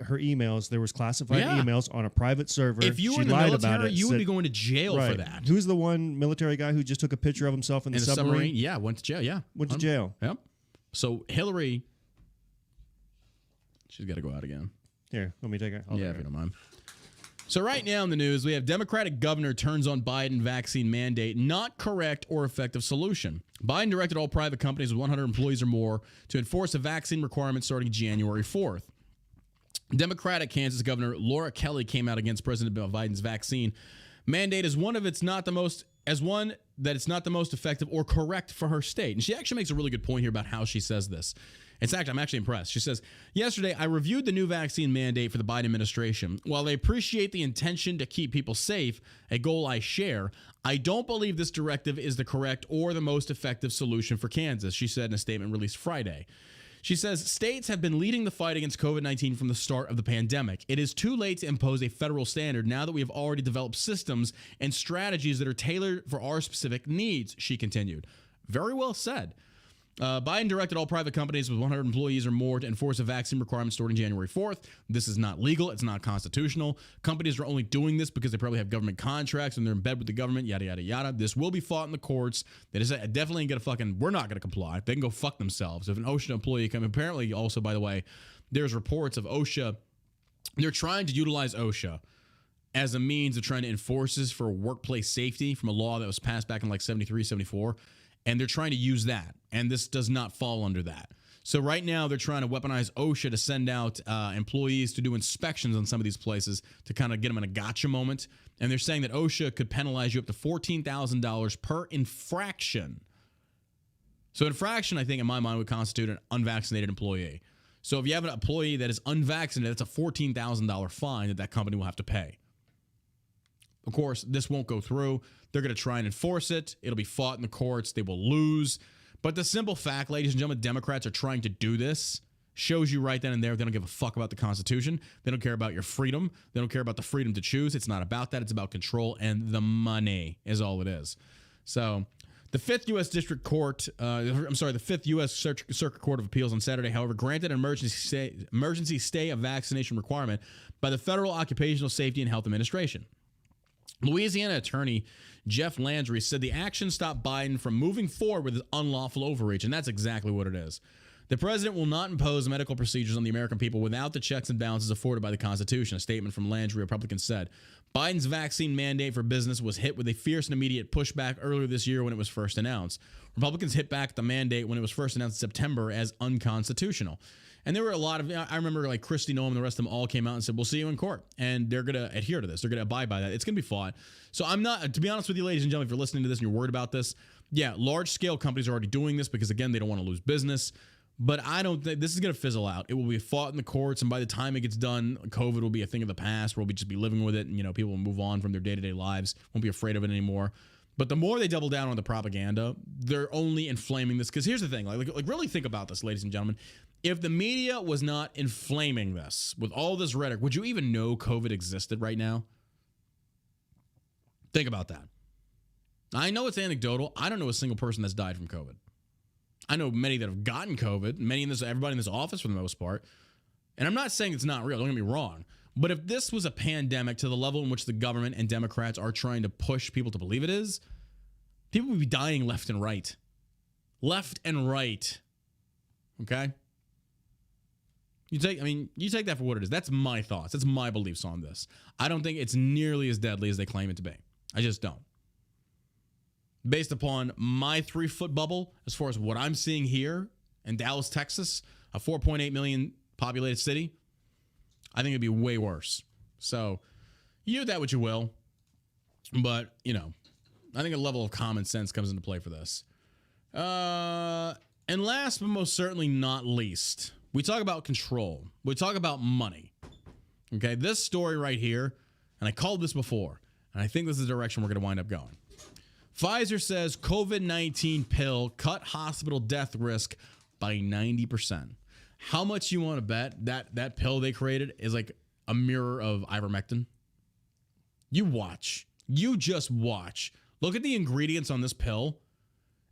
her emails, there was classified Yeah. emails on a private server. If you She were in the lied about military, it, you would said- be going to jail right. for that. Who's the one military guy who just took a picture of himself in the In a submarine? yeah, went to jail. Yeah, Went to jail. Yep. So Hillary, she's got to go out again. Here, let me take it. Yeah, if you don't mind. So right now in the news, we have Democratic governor turns on Biden vaccine mandate, not correct or effective solution. Biden directed all private companies with 100 employees or more to enforce a vaccine requirement starting January 4th. Democratic Kansas Governor Laura Kelly came out against President Biden's vaccine mandate as one that it's not the most effective or correct for her state. And she actually makes a really good point here about how she says this. I'm actually impressed. She says, yesterday, I reviewed the new vaccine mandate for the Biden administration. While I appreciate the intention to keep people safe, a goal I share, I don't believe this directive is the correct or the most effective solution for Kansas, she said in a statement released Friday. She says, states have been leading the fight against COVID-19 from the start of the pandemic. It is too late to impose a federal standard now that we have already developed systems and strategies that are tailored for our specific needs, she continued. Very well said. Biden directed all private companies with 100 employees or more to enforce a vaccine requirement starting January 4th. This is not legal. It's not constitutional. Companies are only doing this because they probably have government contracts and they're in bed with the government, yada, yada, yada. This will be fought in the courts. They just definitely ain't we're not going to comply. They can go fuck themselves. If an OSHA employee apparently also, by the way, there's reports of OSHA. They're trying to utilize OSHA as a means of trying to enforce this for workplace safety from a law that was passed back in like 73, 74. And they're trying to use that. And this does not fall under that. So right now they're trying to weaponize OSHA to send out employees to do inspections on some of these places to kind of get them in a gotcha moment. And they're saying that OSHA could penalize you up to $14,000 per infraction. So infraction, I think, in my mind, would constitute an unvaccinated employee. So if you have an employee that is unvaccinated, that's a $14,000 fine that company will have to pay. Of course, this won't go through. They're going to try and enforce it. It'll be fought in the courts. They will lose. But the simple fact, ladies and gentlemen, Democrats are trying to do this shows you right then and there they don't give a fuck about the Constitution. They don't care about your freedom. They don't care about the freedom to choose. It's not about that. It's about control, and the money is all it is. So the 5th U.S. District Court, the 5th U.S. Circuit Court of Appeals on Saturday, however, granted an emergency stay of vaccination requirement by the Federal Occupational Safety and Health Administration. Louisiana attorney Jeff Landry said the action stopped Biden from moving forward with his unlawful overreach, and that's exactly what it is. The president will not impose medical procedures on the American people without the checks and balances afforded by the Constitution, a statement from Landry, Republicans said. Biden's vaccine mandate for business was hit with a fierce and immediate pushback earlier this year when it was first announced. Republicans hit back at the mandate when it was first announced in September as unconstitutional. And there were a lot of, I remember like Kristi Noem and the rest of them all came out and said, we'll see you in court. And they're going to adhere to this. They're going to abide by that. It's going to be fought. So I'm not, to be honest with you, ladies and gentlemen, if you're listening to this and you're worried about this, Yeah, large scale companies are already doing this because, again, they don't want to lose business. But I don't think this is going to fizzle out. It will be fought in the courts, and by the time it gets done, COVID will be a thing of the past. We'll just be living with it, and people will move on from their day-to-day lives. Won't be afraid of it anymore. But the more they double down on the propaganda, they're only inflaming this. Because here's the thing: like really think about this, ladies and gentlemen. If the media was not inflaming this with all this rhetoric, would you even know COVID existed right now? Think about that. I know it's anecdotal. I don't know a single person that's died from COVID. I know many that have gotten COVID, everybody in this office for the most part. And I'm not saying it's not real, don't get me wrong. But if this was a pandemic to the level in which the government and Democrats are trying to push people to believe it is, people would be dying left and right. Left and right. Okay? You take that for what it is. That's my thoughts. That's my beliefs on this. I don't think it's nearly as deadly as they claim it to be. I just don't. Based upon my 3-foot bubble, as far as what I'm seeing here in Dallas, Texas, a 4.8 million populated city, I think it'd be way worse. So, you do that what you will. But, I think a level of common sense comes into play for this. And last but most certainly not least, we talk about control. We talk about money. Okay, this story right here, and I called this before, and I think this is the direction we're going to wind up going. Pfizer says COVID-19 pill cut hospital death risk by 90%. How much you want to bet that pill they created is like a mirror of ivermectin? You watch. You just watch. Look at the ingredients on this pill,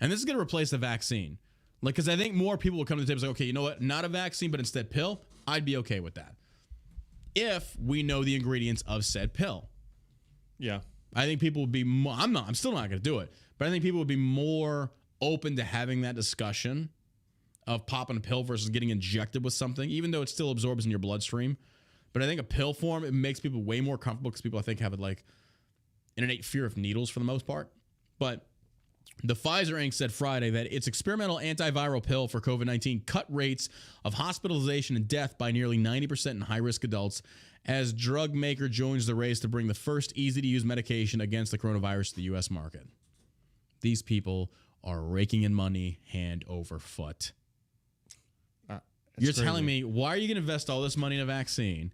and this is going to replace the vaccine. Because I think more people will come to the table and say, okay, you know what? Not a vaccine, but instead pill. I'd be okay with that. If we know the ingredients of said pill. Yeah. I think people would be more, I'm still not going to do it, but I think people would be more open to having that discussion of popping a pill versus getting injected with something, even though it still absorbs in your bloodstream. But I think a pill form, it makes people way more comfortable because people, I think, have an innate fear of needles for the most part. But the Pfizer Inc. said Friday that its experimental antiviral pill for COVID-19 cut rates of hospitalization and death by nearly 90% in high-risk adults as drug maker joins the race to bring the first easy-to-use medication against the coronavirus to the U.S. market. These people are raking in money hand over foot. You're crazy. Telling me, why are you going to invest all this money in a vaccine,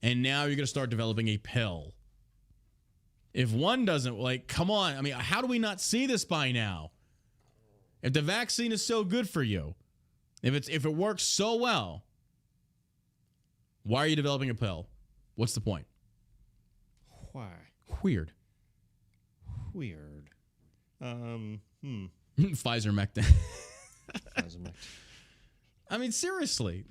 and now you're going to start developing a pill? If one doesn't, come on. How do we not see this by now? If the vaccine is so good for you, if it works so well, why are you developing a pill? What's the point? Why? Weird. Pfizer Mectin. Seriously.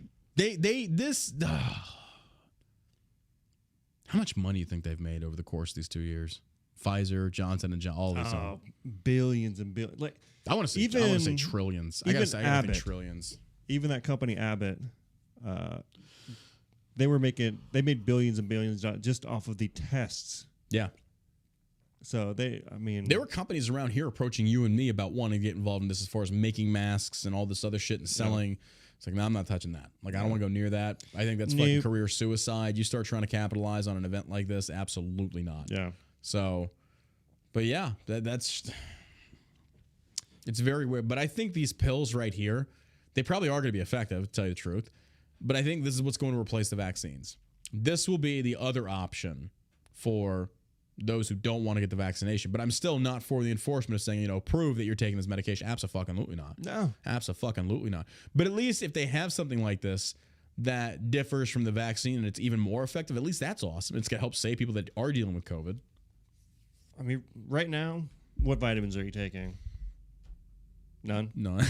How much money do you think they've made over the course of these 2 years? Pfizer, Johnson & Johnson, all this. Billions and billions. I want to say trillions. I gotta think trillions. Even that company Abbott, they made billions and billions just off of the tests. Yeah. So there were companies around here approaching you and me about wanting to get involved in this as far as making masks and all this other shit and selling. Yeah. It's like, no, I'm not touching that. I don't want to go near that. I think that's fucking career suicide. You start trying to capitalize on an event like this, absolutely not. Yeah. So, but yeah, that's it's very weird. But I think these pills right here, they probably are going to be effective, to tell you the truth. But I think this is what's going to replace the vaccines. This will be the other option for those who don't want to get the vaccination. But I'm still not for the enforcement of saying, prove that you're taking this medication. Absolutely not. No. Absolutely not. But at least if they have something like this that differs from the vaccine and it's even more effective, at least that's awesome. It's going to help save people that are dealing with COVID. Right now, what vitamins are you taking? None? None.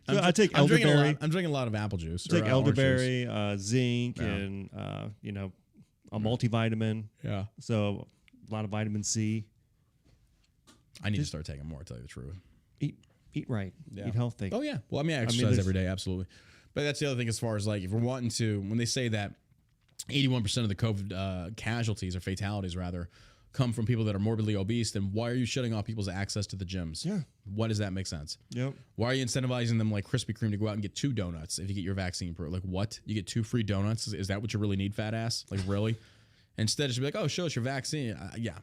So I take elderberry. I'm drinking a lot of apple juice. I take elderberry, zinc, and a multivitamin. Yeah. So a lot of vitamin C. I need to start taking more, to tell you the truth. Eat right. Yeah. Eat healthy. Oh, yeah. Well, I exercise every day, absolutely. But that's the other thing as far as if we're wanting to, when they say that 81% of the COVID casualties or fatalities, rather, come from people that are morbidly obese, then why are you shutting off people's access to the gyms? Yeah. What does that make sense? Yep. Why are you incentivizing them like Krispy Kreme to go out and get 2 donuts if you get your vaccine? What? You get 2 free donuts? Is that what you really need, fat ass? Really? Instead, it should be like, oh, show us your vaccine. Yeah.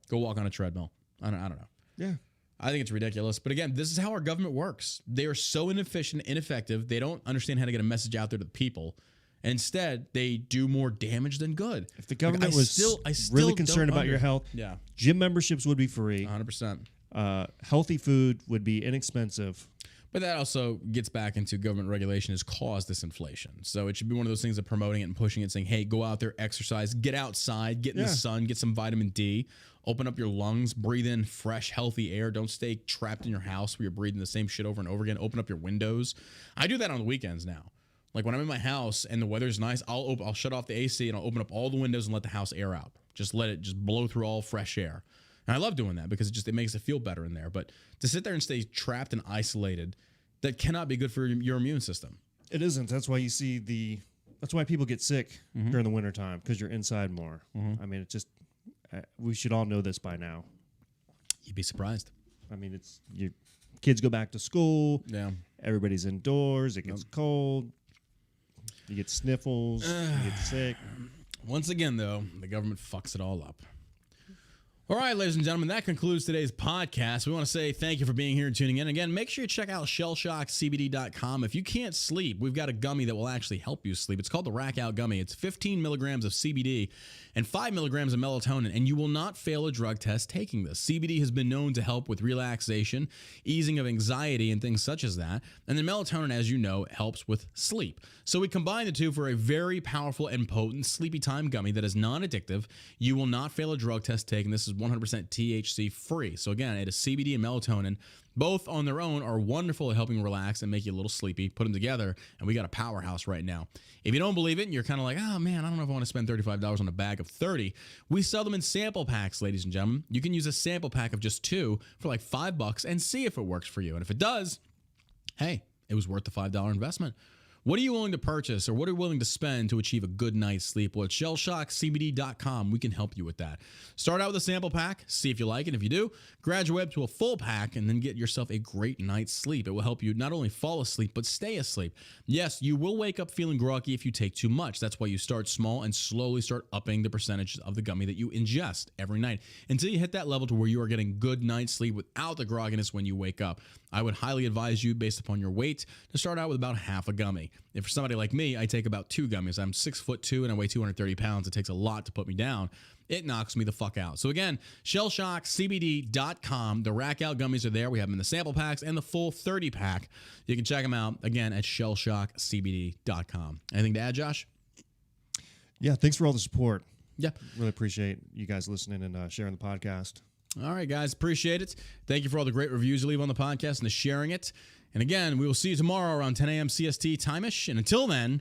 Go walk on a treadmill. I don't know. Yeah. I think it's ridiculous. But again, this is how our government works. They are so inefficient, ineffective. They don't understand how to get a message out there to the people. Instead, they do more damage than good. If the government was really concerned about your health, gym memberships would be free. 100%. Healthy food would be inexpensive. But that also gets back into government regulation has caused this inflation. So it should be one of those things of promoting it and pushing it, saying, hey, go out there, exercise, get outside, get in the sun, get some vitamin D, open up your lungs, breathe in fresh, healthy air. Don't stay trapped in your house where you're breathing the same shit over and over again. Open up your windows. I do that on the weekends now. Like when I'm in my house and the weather's nice, I'll shut off the AC and I'll open up all the windows and let the house air out. Just let it just blow through all fresh air. And I love doing that because it makes it feel better in there. But to sit there and stay trapped and isolated, that cannot be good for your immune system. It isn't. That's why you see that's why people get sick during the wintertime, because you're inside more. I mean, it's just, we should all know this by now. You'd be surprised. I mean, it's your kids go back to school. Yeah. Everybody's indoors. It gets cold. You get sniffles. You get sick. Once again, though, the government fucks it all up. All right, ladies and gentlemen, that concludes today's podcast. We want to say thank you for being here and tuning in. Again, make sure you check out shellshockcbd.com. If you can't sleep, we've got a gummy that will actually help you sleep. It's called the Rack Out Gummy. It's 15 milligrams of CBD and 5 milligrams of melatonin, and you will not fail a drug test taking this. CBD has been known to help with relaxation, easing of anxiety, and things such as that. And then melatonin, as you know, helps with sleep. So we combine the two for a very powerful and potent sleepy time gummy that is non-addictive. You will not fail a drug test taking this. Is 100% THC free. So again, it is CBD and melatonin. Both on their own are wonderful at helping relax and make you a little sleepy. Put them together, and we got a powerhouse right now. If you don't believe it, and you're kind of like, oh man, I don't know if I want to spend $35 on a bag of 30. We sell them in sample packs, ladies and gentlemen. You can use a sample pack of just 2 for like $5 and see if it works for you. And if it does, hey, it was worth the $5 investment. What are you willing to purchase, or what are you willing to spend to achieve a good night's sleep? Well, at shellshockcbd.com, we can help you with that. Start out with a sample pack, see if you like it. If you do, graduate to a full pack, and then get yourself a great night's sleep. It will help you not only fall asleep, but stay asleep. Yes, you will wake up feeling groggy if you take too much. That's why you start small and slowly start upping the percentage of the gummy that you ingest every night until you hit that level to where you are getting good night's sleep without the grogginess when you wake up. I would highly advise you, based upon your weight, to start out with about half a gummy. If for somebody like me, I take about 2 gummies. I'm 6'2" and I weigh 230 pounds. It takes a lot to put me down. It knocks me the fuck out. So again, shellshockcbd.com. The Rack Out gummies are there. We have them in the sample packs and the full 30 pack. You can check them out again at shellshockcbd.com. Anything to add, Josh? Yeah, thanks for all the support. Yeah. Really appreciate you guys listening and sharing the podcast. All right, guys. Appreciate it. Thank you for all the great reviews you leave on the podcast and the sharing it. And again, we will see you tomorrow around 10 a.m. CST time-ish. And until then,